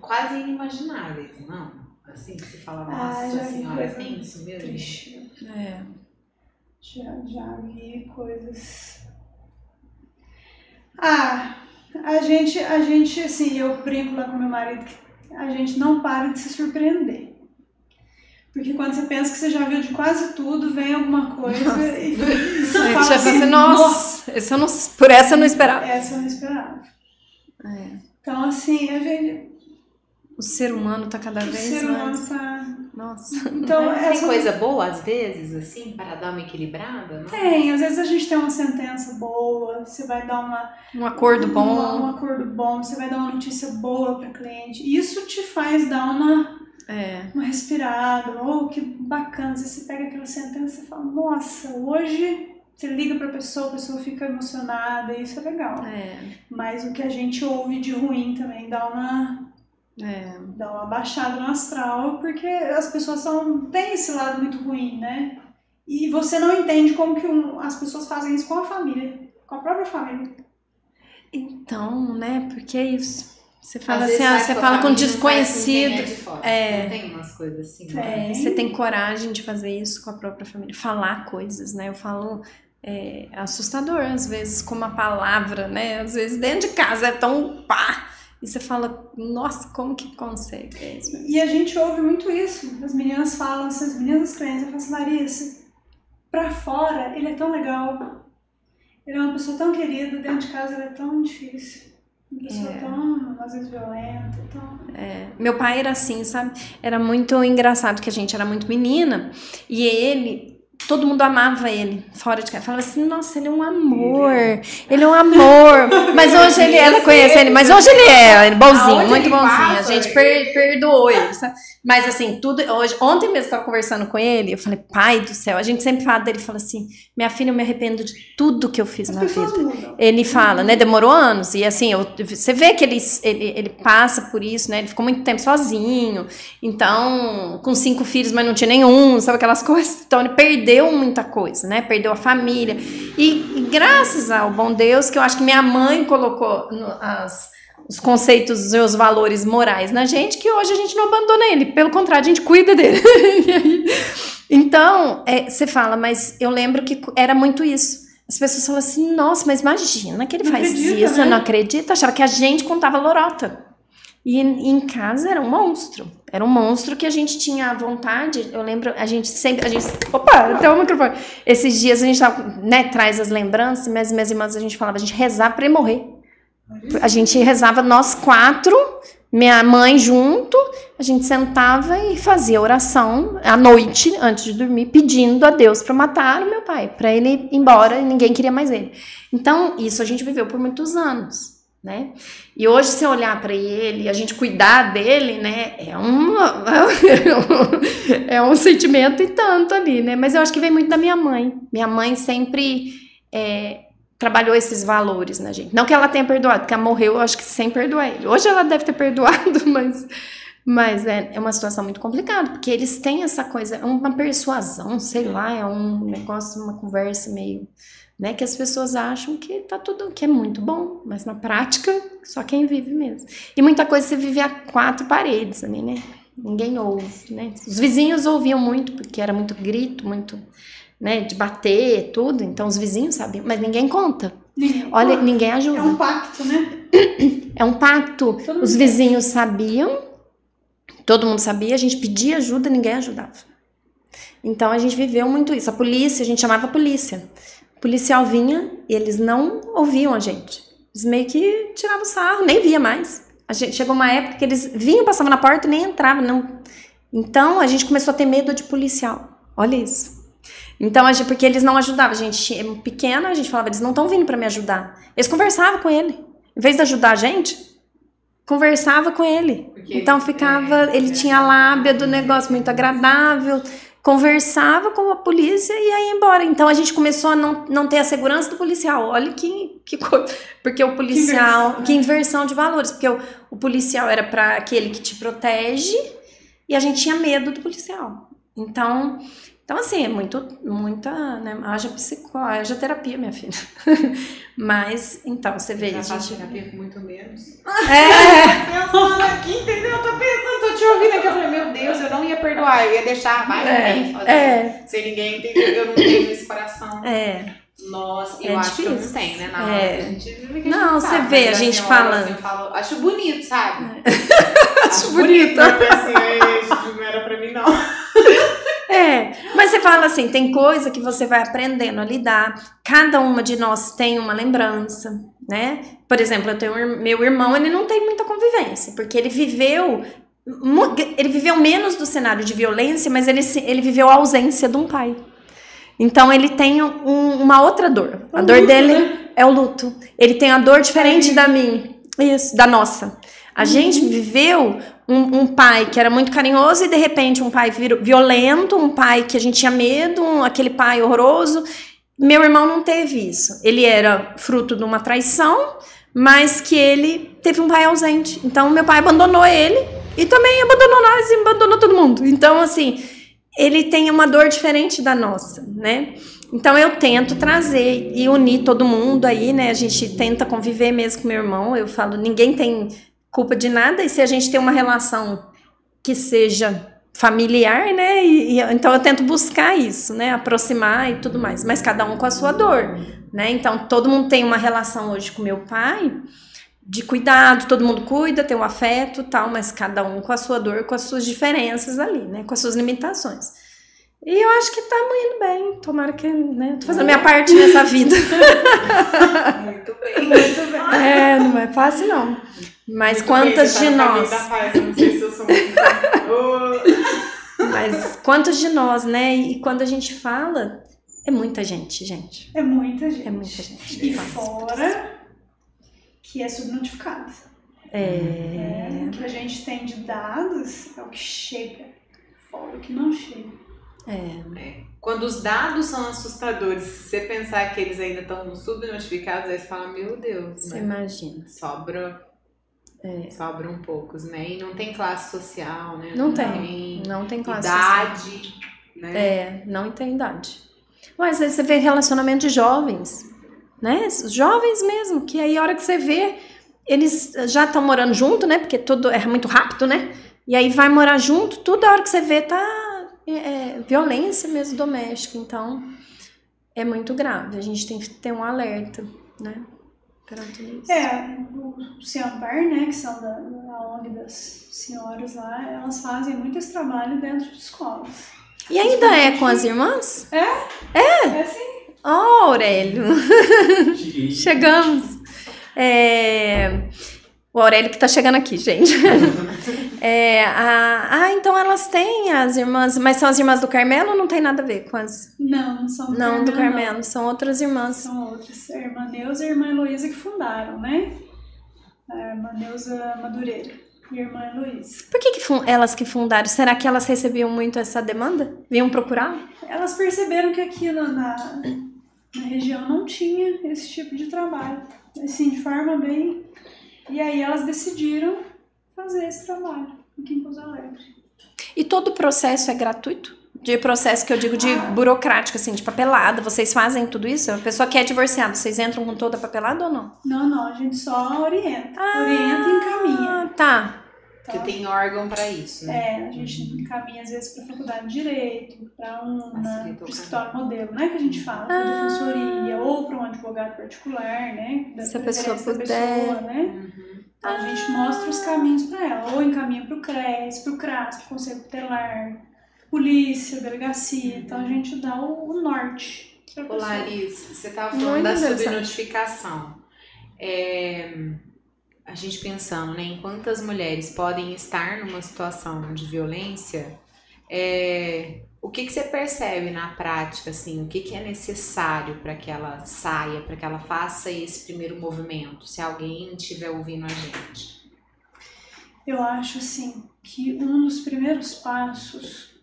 Speaker 2: quase inimagináveis, não? Assim, que você fala, nossa senhora, tem isso mesmo?
Speaker 3: Triste. Já vi coisas... A gente, assim, eu brinco lá com meu marido que a gente não para de se surpreender. Porque quando você pensa que você já viu de quase tudo, vem alguma coisa e você fala assim, nossa,
Speaker 1: por essa eu não esperava.
Speaker 3: Essa eu não esperava. Então, assim,
Speaker 1: o ser humano tá cada vez mais...
Speaker 3: O ser humano tá...
Speaker 1: Nossa.
Speaker 3: Então,
Speaker 2: tem coisa boa, às vezes, assim, para dar uma equilibrada? Não?
Speaker 3: Tem, às vezes a gente tem uma sentença boa, você vai dar
Speaker 1: um acordo bom.
Speaker 3: Um acordo bom, você vai dar uma notícia boa para cliente. Isso te faz dar uma respirada. Oh, que bacana. Às vezes você pega aquela sentença e fala, nossa, hoje... Você liga pra pessoa, a pessoa fica emocionada, isso é legal. Mas o que a gente ouve de ruim também dá uma baixada no astral, porque as pessoas têm esse lado muito ruim, né? E você não entende como que as pessoas fazem isso com a família, com a própria família.
Speaker 1: Então, né? Porque é isso. Você fala
Speaker 2: assim,
Speaker 1: você fala com desconhecido.
Speaker 2: Não tem umas coisas assim.
Speaker 1: Você tem coragem de fazer isso com a própria família. Falar coisas, né? Eu falo... É assustador, às vezes, com uma palavra, né? Às vezes dentro de casa é tão pá! E você fala, nossa, como que consegue?
Speaker 3: E a gente ouve muito isso. As meninas falam, as meninas clientes, eu falo assim, Larissa, pra fora ele é tão legal. Ele é uma pessoa tão querida, dentro de casa ele é tão difícil. Uma pessoa tão, às vezes, violenta.
Speaker 1: Meu pai era assim, sabe? Era muito engraçado, que a gente era muito menina. E ele... Todo mundo amava ele, fora de casa. Falava assim, nossa, ele é um amor. Ele é um amor. Mas hoje ela conhece ele, mas hoje ele é bonzinho, muito bonzinho. A gente perdoou ele, sabe? Mas assim, ontem mesmo eu estava conversando com ele, eu falei, pai do céu, a gente sempre fala dele, fala assim, minha filha, eu me arrependo de tudo que eu fiz na vida. Ele fala, né, demorou anos, e assim, você vê que ele passa por isso, né, ele ficou muito tempo sozinho, então, com 5 filhos, mas não tinha nenhum, sabe aquelas coisas, então ele perdeu muita coisa, né, perdeu a família, e graças ao bom Deus, que eu acho que minha mãe colocou os conceitos e os valores morais na gente, que hoje a gente não abandona ele, pelo contrário, a gente cuida dele. Então, você fala, mas eu lembro que era muito isso. As pessoas falam assim, nossa, mas imagina que ele faz isso, né? Eu não acredito, achava que a gente contava lorota. E em casa era um monstro que a gente tinha vontade, eu lembro, opa, até o microfone, esses dias a gente tava, né, traz as lembranças, mas minhas irmãs, a gente falava, a gente rezava pra ele morrer. A gente rezava nós 4, minha mãe junto, a gente sentava e fazia oração à noite, antes de dormir, pedindo a Deus para matar o meu pai, para ele ir embora e ninguém queria mais ele. Então, isso a gente viveu por muitos anos, né? E hoje, se olhar para ele, a gente cuidar dele, né, é um sentimento e tanto ali, né? Mas eu acho que vem muito da minha mãe. Minha mãe sempre... trabalhou esses valores na gente. Não que ela tenha perdoado, porque ela morreu, eu acho que sem perdoar ele. Hoje ela deve ter perdoado, mas é uma situação muito complicada, porque eles têm essa coisa, uma persuasão, sei lá, é um negócio, uma conversa meio, né, que as pessoas acham que tá tudo, que é muito bom, mas na prática, só quem vive mesmo. E muita coisa você vive a 4 paredes ali, né? Ninguém ouve, né? Os vizinhos ouviam muito, porque era muito grito, muito... né, de bater, tudo, então os vizinhos sabiam, mas ninguém conta. Ninguém ajuda.
Speaker 3: É um pacto, né?
Speaker 1: É um pacto. Os vizinhos sabiam, todo mundo sabia, a gente pedia ajuda, ninguém ajudava. Então a gente viveu muito isso. A polícia, a gente chamava a polícia. O policial vinha e eles não ouviam a gente. Eles meio que tiravam sarro, nem via mais. Chegou uma época que eles vinham, passavam na porta e nem entravam. Não. Então a gente começou a ter medo de policial. Olha isso. Então, porque eles não ajudavam, a gente pequena, a gente falava, eles não estão vindo para me ajudar. Eles conversavam com ele. Em vez de ajudar a gente, conversava com ele. Porque então ele tinha a lábia do negócio muito agradável, conversava com a polícia e ia embora. Então a gente começou a não ter a segurança do policial. Olha que coisa. Porque o policial, que inversão de valores. Porque o policial era para aquele que te protege e a gente tinha medo do policial. Então Então, assim, é muita, né? Haja terapia, minha filha. Mas, então, você vê.
Speaker 2: Já faço terapia com muito menos.
Speaker 1: É.
Speaker 2: Aqui, entendeu? Eu tô pensando, tô te ouvindo aqui. Eu falei, meu Deus, eu não ia perdoar, eu ia deixar mais bem fazer. Sem ninguém entender, eu não tenho esse coração. Nossa, eu acho
Speaker 1: difícil.
Speaker 2: que eu não tenho, né? Na hora que a gente vive, que a gente
Speaker 1: não,
Speaker 2: sabe,
Speaker 1: você vê, a
Speaker 2: mas
Speaker 1: gente
Speaker 2: assim,
Speaker 1: fala.
Speaker 2: Assim, eu falo, acho bonito, sabe?
Speaker 1: Acho bonito.
Speaker 2: Porque assim, não era pra mim, não.
Speaker 1: Mas você fala assim, tem coisa que você vai aprendendo a lidar. Cada uma de nós tem uma lembrança, né? Por exemplo, eu tenho meu irmão, ele não tem muita convivência, porque ele viveu menos do cenário de violência, mas ele viveu a ausência de um pai. Então ele tem uma outra dor. A dor dele, né? É o luto. Ele tem a dor diferente da minha. Isso, da nossa. A gente viveu um pai que era muito carinhoso e de repente um pai violento, um pai que a gente tinha medo, aquele pai horroroso. Meu irmão não teve isso. Ele era fruto de uma traição, mas que ele teve um pai ausente. Então meu pai abandonou ele e também abandonou nós e abandonou todo mundo. Então assim, ele tem uma dor diferente da nossa, né? Então eu tento trazer e unir todo mundo aí, né? A gente tenta conviver mesmo com meu irmão. Eu falo, ninguém tem culpa de nada, e se a gente tem uma relação que seja familiar, né? Então eu tento buscar isso, né? Aproximar e tudo mais, mas cada um com a sua dor, né? Então todo mundo tem uma relação hoje com meu pai de cuidado, todo mundo cuida, tem um afeto, tal, mas cada um com a sua dor, com as suas diferenças ali, né? Com as suas limitações. E eu acho que tá indo bem, tomara que, né? Tô fazendo minha parte nessa vida.
Speaker 2: Muito bem. Muito bem.
Speaker 1: Não é fácil não. Mas
Speaker 2: muito
Speaker 1: quantas
Speaker 2: bem,
Speaker 1: de nós?
Speaker 2: Eu não sei se eu sou muito...
Speaker 1: Mas quantos de nós, né? E quando a gente fala, é muita gente.
Speaker 3: É muita gente.
Speaker 1: É muita gente.
Speaker 3: E fora que é subnotificado. O que a gente tem de dados é o que chega. Fora o que não chega.
Speaker 2: Quando os dados são assustadores, se você pensar que eles ainda estão subnotificados, aí você fala, meu Deus,
Speaker 1: você
Speaker 2: né?
Speaker 1: imagina.
Speaker 2: Sobram poucos, né? E não tem classe social, né?
Speaker 1: Não tem classe
Speaker 2: idade,
Speaker 1: social.
Speaker 2: Né?
Speaker 1: Não tem idade. Mas aí você vê relacionamento de jovens, né? Jovens mesmo, que aí a hora que você vê, eles já estão morando junto, né? Porque tudo é muito rápido, né? E aí vai morar junto, tudo a hora que você vê tá violência mesmo doméstica. Então é muito grave. A gente tem que ter um alerta, né? Perante isso.
Speaker 3: O Ciampar, né? Que são da ONG das senhoras lá, elas fazem muito esse trabalho dentro de escolas.
Speaker 1: E ainda é com as irmãs?
Speaker 3: É sim.
Speaker 1: Oh, Aurélio! Chegamos! O Aurélio que tá chegando aqui, gente. Então elas têm as irmãs, mas são as irmãs do Carmelo ou não tem nada a ver com as...
Speaker 3: Não são
Speaker 1: do Carmelo, não. São outras irmãs.
Speaker 3: São outras. A irmã Neuza e a irmã Heloísa que fundaram, né? A irmã Neuza Madureira e a irmã Heloísa.
Speaker 1: Por que elas que fundaram? Será que elas recebiam muito essa demanda? Vinham procurar?
Speaker 3: Elas perceberam que aqui na região não tinha esse tipo de trabalho. Assim, de forma bem... E aí elas decidiram fazer esse trabalho aqui em Pouso Alegre.
Speaker 1: E todo o processo é gratuito? De processo que eu digo de burocrático, assim, de papelada, vocês fazem tudo isso? A pessoa quer divorciar, vocês entram com toda a papelada ou não?
Speaker 3: Não, a gente só orienta. Orienta e encaminha.
Speaker 1: Tá.
Speaker 2: Porque tem órgão para isso, né?
Speaker 3: A gente encaminha às vezes para a faculdade de Direito, para para o escritório modelo, né, que a gente fala, para a defensoria, ou para um advogado particular, né?
Speaker 1: Se a pessoa puder.
Speaker 3: Né? Então a gente mostra os caminhos para ela, ou encaminha para o CRES, para o CRAS, para o Conselho Tutelar, polícia, delegacia, então a gente dá o norte.
Speaker 2: Ô Larissa, você estava falando da subnotificação. A gente pensando, né, em quantas mulheres podem estar numa situação de violência, o que você percebe na prática, assim, o que é necessário para que ela saia, para que ela faça esse primeiro movimento, se alguém estiver ouvindo a gente?
Speaker 3: Eu acho, assim, que um dos primeiros passos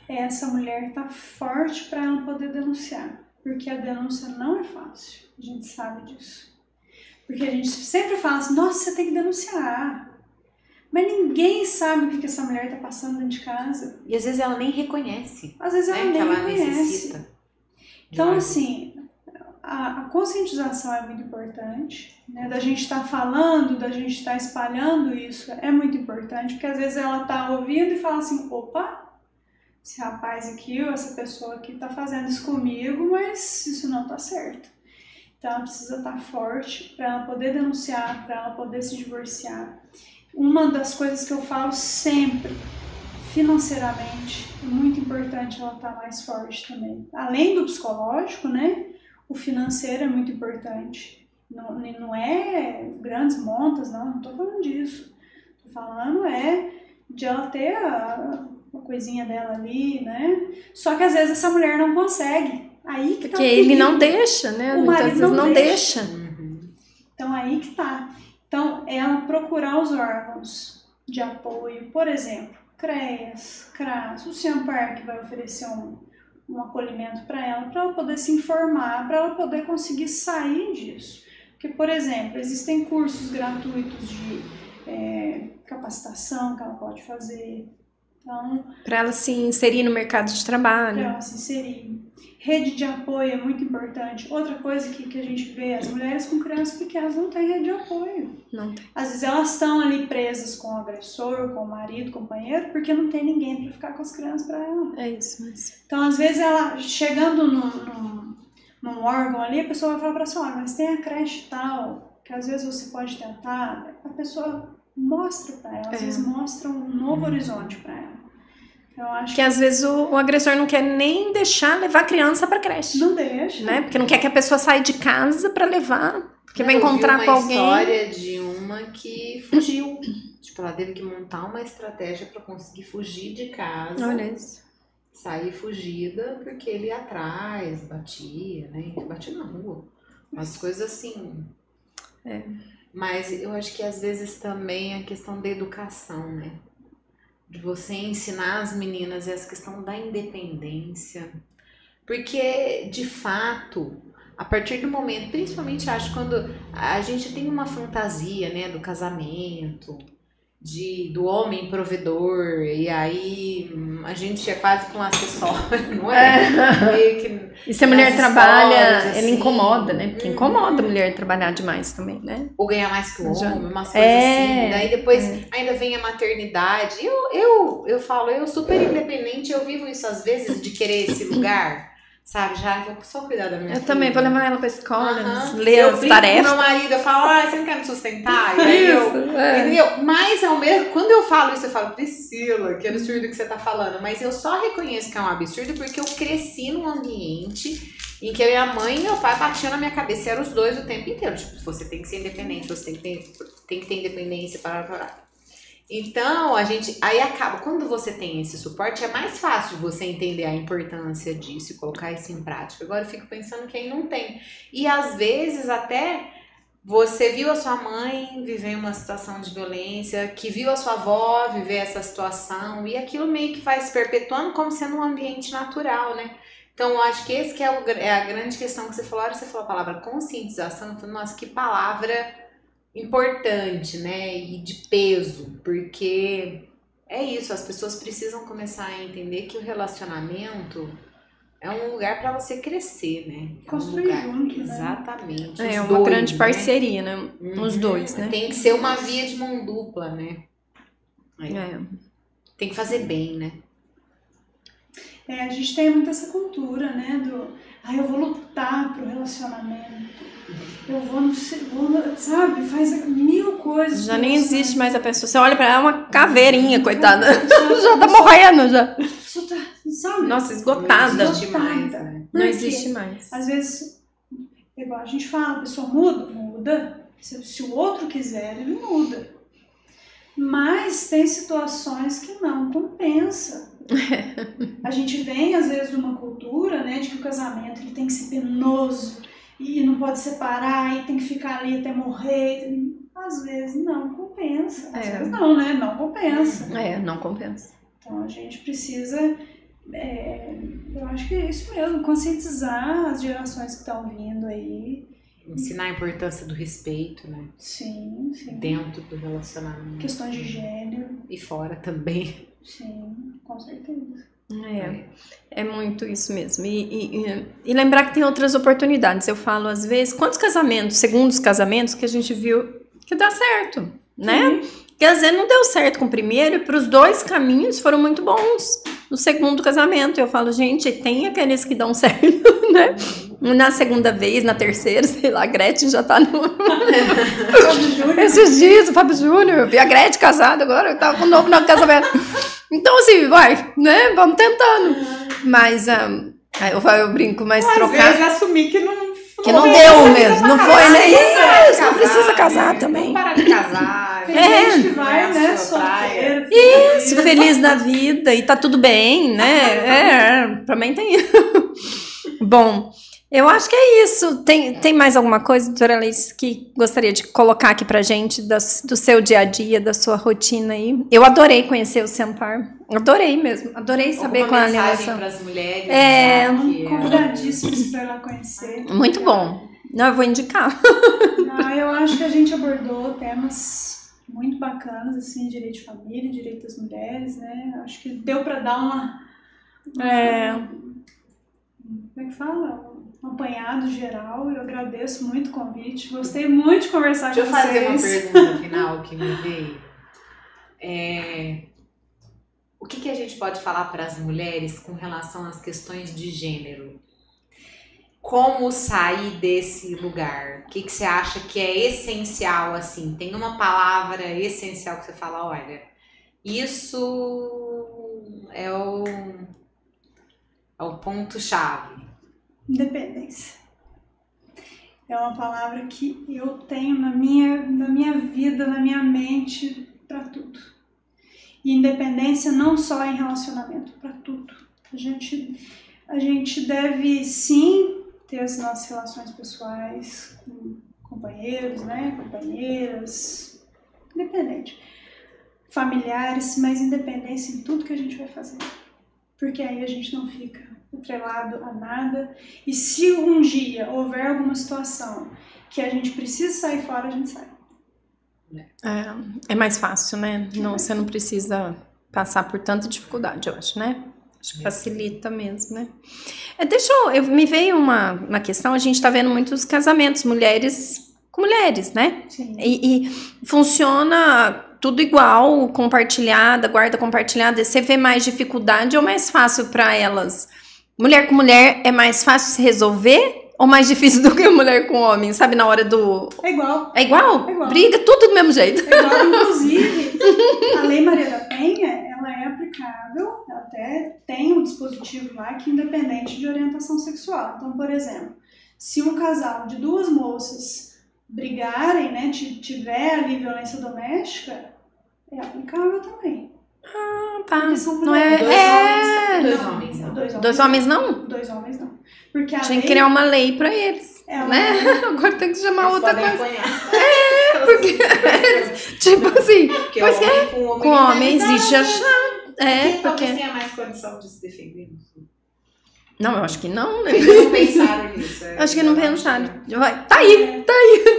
Speaker 3: é essa mulher estar forte para ela poder denunciar, porque a denúncia não é fácil, a gente sabe disso. Porque a gente sempre fala assim, nossa, você tem que denunciar. Mas ninguém sabe o que essa mulher tá passando dentro de casa.
Speaker 2: E às vezes ela nem reconhece.
Speaker 3: Às vezes ela
Speaker 2: né?
Speaker 3: nem
Speaker 2: Que ela
Speaker 3: reconhece.
Speaker 2: necessita.
Speaker 3: Então, assim, a conscientização é muito importante, né? Da gente estar falando, da gente estar espalhando isso é muito importante, porque às vezes ela tá ouvindo e fala assim, opa, esse rapaz aqui ou essa pessoa aqui tá fazendo isso comigo, mas isso não tá certo. Então ela precisa estar forte para ela poder denunciar, para ela poder se divorciar. Uma das coisas que eu falo sempre, financeiramente, é muito importante ela estar mais forte também. Além do psicológico, né? O financeiro é muito importante. Não é grandes montas, não tô falando disso. Tô falando de ela ter uma coisinha dela ali, né? Só que às vezes essa mulher não consegue. Aí que
Speaker 1: Porque
Speaker 3: tá
Speaker 1: ele não deixa, né?
Speaker 3: O marido
Speaker 1: Muitas vezes não deixa.
Speaker 3: Então aí que tá. Então ela procurar os órgãos de apoio, por exemplo, CREAS, CRAS, o Ciampar que vai oferecer um acolhimento para ela poder se informar, para ela poder conseguir sair disso. Porque, por exemplo, existem cursos gratuitos de capacitação que ela pode fazer. Então,
Speaker 1: para ela se inserir no mercado de trabalho.
Speaker 3: Para ela se inserir. Rede de apoio é muito importante. Outra coisa que a gente vê, as mulheres com crianças pequenas não têm rede de apoio.
Speaker 1: Não tem.
Speaker 3: Às vezes elas estão ali presas com o agressor, com o marido, companheiro, porque não tem ninguém para ficar com as crianças para ela.
Speaker 1: É isso mesmo.
Speaker 3: Então, às vezes, ela chegando num órgão ali, a pessoa vai falar para ela, mas tem a creche tal, que às vezes você pode tentar. A pessoa mostra para ela, às vezes mostra um novo horizonte para ela. Então, eu acho
Speaker 1: que às vezes o agressor não quer nem deixar levar a criança para creche.
Speaker 3: Não deixa.
Speaker 1: Né? Porque não quer que a pessoa saia de casa para levar, porque vai encontrar com alguém.
Speaker 2: Eu vi uma história de uma que fugiu. Tipo, ela teve que montar uma estratégia para conseguir fugir de casa.
Speaker 1: Olha isso.
Speaker 2: Sair fugida porque ele ia atrás, batia, né? Batia na rua. Umas coisas assim. Mas eu acho que às vezes também a questão da educação, né? De você ensinar as meninas essa questão da independência. Porque, de fato, a partir do momento, principalmente acho quando a gente tem uma fantasia, né, do casamento, do homem provedor, e aí a gente é quase com um acessório, não é? Meio que
Speaker 1: e se a mulher trabalha,
Speaker 2: assim,
Speaker 1: ele incomoda, né? Porque incomoda a mulher trabalhar demais também, né?
Speaker 2: Ou ganhar mais que o homem, umas coisas assim. Daí depois ainda vem a maternidade. Eu falo, eu super independente, eu vivo isso às vezes de querer esse lugar. Sabe, já vou só cuidar da minha filha.
Speaker 1: Eu também, vou levar ela pra escola, ler as tarefas.
Speaker 2: Eu brinco com meu marido, eu falo, você não quer me sustentar? E aí entendeu? Mas ao mesmo, quando eu falo isso, eu falo, Priscila, que absurdo que você tá falando. Mas eu só reconheço que é um absurdo porque eu cresci num ambiente em que a minha mãe e meu pai batiam na minha cabeça, e eram os dois o tempo inteiro. Tipo, você tem que ser independente, você tem que ter independência para. Então, aí acaba, quando você tem esse suporte, é mais fácil de você entender a importância disso e colocar isso em prática. Agora eu fico pensando que aí não tem. E às vezes até você viu a sua mãe viver uma situação de violência, que viu a sua avó viver essa situação, e aquilo meio que vai se perpetuando como sendo um ambiente natural, né? Então, eu acho que esse que é a grande questão que você falou. Você falou a palavra conscientização, eu falei, nossa, que palavra importante, né, e de peso, porque é isso, as pessoas precisam começar a entender que o relacionamento é um lugar para você crescer, né?
Speaker 3: Construir junto,
Speaker 2: exatamente.
Speaker 1: É uma grande parceria, né? Os dois, né?
Speaker 2: Tem que ser uma via de mão dupla, né? Tem que fazer bem, né?
Speaker 3: A gente tem muito essa cultura, né, eu vou lutar pro relacionamento, eu vou, sabe, faz mil coisas.
Speaker 1: Já nem existe mais a pessoa, você olha pra ela, é uma caveirinha, coitada, já tá morrendo, já.
Speaker 3: Sabe?
Speaker 1: Nossa, esgotada.
Speaker 2: Não existe mais, né?
Speaker 1: Não existe mais.
Speaker 3: Às vezes, igual a gente fala, a pessoa muda, se o outro quiser, ele muda. Mas tem situações que não compensa. A gente vem, às vezes, de uma cultura, né, de que o casamento ele tem que ser penoso e não pode separar e tem que ficar ali até morrer. Às vezes não compensa. Às vezes não, né? Não compensa.
Speaker 1: Não compensa.
Speaker 3: Então a gente precisa, eu acho que é isso mesmo, conscientizar as gerações que estão vindo aí
Speaker 2: Ensinar a importância do respeito, né?
Speaker 3: Sim, sim.
Speaker 2: Dentro do relacionamento.
Speaker 3: Questões de gênero.
Speaker 2: E fora também.
Speaker 3: Sim, com certeza.
Speaker 1: É muito isso mesmo. E lembrar que tem outras oportunidades. Eu falo às vezes, quantos casamentos, segundos casamentos, que a gente viu que dá certo, né? Que às vezes não deu certo com o primeiro e para os dois caminhos foram muito bons no segundo casamento. Eu falo, gente, tem aqueles que dão certo, né? Na segunda vez, na terceira, sei lá, a Gretchen já tá no... Esses dias, o Fábio Júnior, eu vi a Gretchen casada agora, eu tava com um novo casamento. Então, assim, vai, né? Vamos tentando. Mas, eu brinco, mas trocar...
Speaker 2: Às vezes assumir que não
Speaker 1: deu mesmo, não foi nem isso, não precisa casar também.
Speaker 2: Não parar de casar.
Speaker 3: Tem gente que vai, né, solteiro.
Speaker 1: Isso, feliz da vida, e tá tudo bem, né? Pra mim tem isso. Bom, eu acho que é isso. Tem mais alguma coisa, doutora Laís, que gostaria de colocar aqui pra gente do seu dia a dia, da sua rotina aí? Eu adorei conhecer o Sempar. Adorei mesmo. Adorei saber qual é a relação.
Speaker 2: Para as mulheres.
Speaker 3: Convidadíssimos para lá conhecer.
Speaker 1: Muito bom. Não, eu vou indicar.
Speaker 3: Não, eu acho que a gente abordou temas muito bacanas, assim, direito de família, direito das mulheres, né? Acho que deu para dar uma como é que fala? Um apanhado geral. Eu agradeço muito o convite. Gostei muito de conversar com vocês.
Speaker 2: Deixa eu fazer uma pergunta final que me veio. O que a gente pode falar para as mulheres com relação às questões de gênero? Como sair desse lugar? O que você acha que é essencial, assim? Tem uma palavra essencial que você fala, olha, isso é o ponto-chave.
Speaker 3: Independência. É uma palavra que eu tenho na minha vida, na minha mente, para tudo. E independência não só em relacionamento, para tudo. A gente deve, sim, ter as nossas relações pessoais com companheiros, né, companheiras, independente. Familiares, mas independência em tudo que a gente vai fazer. Porque aí a gente não fica atrelado a nada. E se um dia houver alguma situação que a gente precisa sair fora, a gente sai.
Speaker 1: É mais fácil, né? Você não precisa passar por tanta dificuldade, eu acho, né? Acho que facilita mesmo, né? Me veio uma questão, a gente tá vendo muitos casamentos, mulheres com mulheres, né?
Speaker 3: Sim.
Speaker 1: E funciona tudo igual, compartilhada, guarda compartilhada. Você vê mais dificuldade ou mais fácil para elas? Mulher com mulher é mais fácil se resolver ou mais difícil do que mulher com homem? Sabe, na hora do...
Speaker 3: É igual.
Speaker 1: É igual?
Speaker 3: É igual.
Speaker 1: Briga tudo do mesmo jeito.
Speaker 3: É igual, inclusive, a Lei Maria da Penha, ela é aplicável, até tem um dispositivo lá que é independente de orientação sexual. Então, por exemplo, se um casal de duas moças brigarem, né, tiver ali violência doméstica, é aplicável também.
Speaker 1: Ah, tá.
Speaker 3: Porque são
Speaker 1: Não é...
Speaker 3: Dois homens não.
Speaker 1: Dois homens não?
Speaker 3: Porque a
Speaker 1: Tinha
Speaker 3: lei...
Speaker 1: que criar uma lei pra eles, né? Agora tem que chamar outra coisa. Porque... tipo assim...
Speaker 2: Porque
Speaker 1: pois é, com homem existe a
Speaker 2: porque talvez tenha mais condição de se defender.
Speaker 1: Não, eu acho que não, né?
Speaker 2: Eles não pensaram nisso.
Speaker 1: Acho que não pensaram. Tá aí.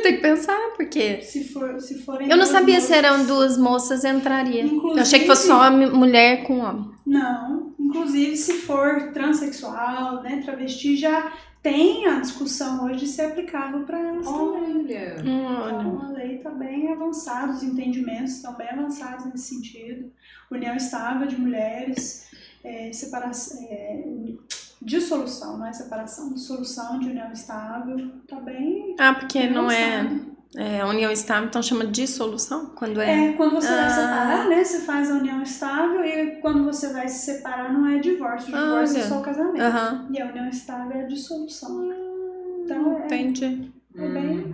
Speaker 1: Tem que pensar, porque...
Speaker 3: Se forem
Speaker 1: eu não sabia
Speaker 3: moças,
Speaker 1: se eram duas moças, entraria.
Speaker 3: Inclusive,
Speaker 1: eu achei que fosse só mulher com homem.
Speaker 3: Não. Inclusive, se for transexual, né, travesti, já tem a discussão hoje de ser aplicável para elas também. Então, a lei está bem avançada, os entendimentos estão bem avançados nesse sentido. União estável de mulheres, dissolução, não é separação, dissolução de união estável, tá bem...
Speaker 1: Porque não é união estável, então chama de dissolução? Quando
Speaker 3: quando você vai separar, né, você faz a união estável e quando você vai se separar não é divórcio, o divórcio é só o casamento. E a união estável é a dissolução. Então,
Speaker 1: entendi.
Speaker 3: Bem...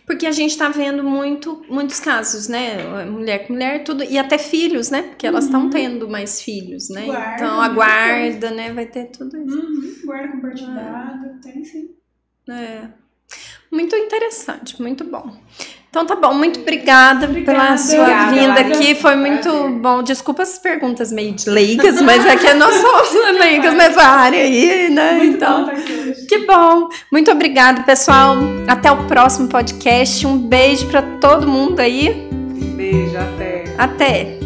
Speaker 1: Porque a gente tá vendo muitos casos, né? Mulher com mulher, tudo. E até filhos, né? Porque elas estão tendo mais filhos, né?
Speaker 3: Guarda,
Speaker 1: então a guarda, né? Vai ter tudo isso.
Speaker 3: Guarda compartilhada, tem sim.
Speaker 1: Muito interessante, muito bom. Então tá bom, muito obrigada pela sua vinda aqui. Foi muito bom. Desculpa as perguntas meio de leigas, mas é que nós somos leigas nessa área aí, né?
Speaker 3: Muito bom estar aqui hoje.
Speaker 1: Que bom. Muito obrigada, pessoal. Até o próximo podcast. Um beijo para todo mundo aí.
Speaker 2: Beijo, até.
Speaker 1: Até.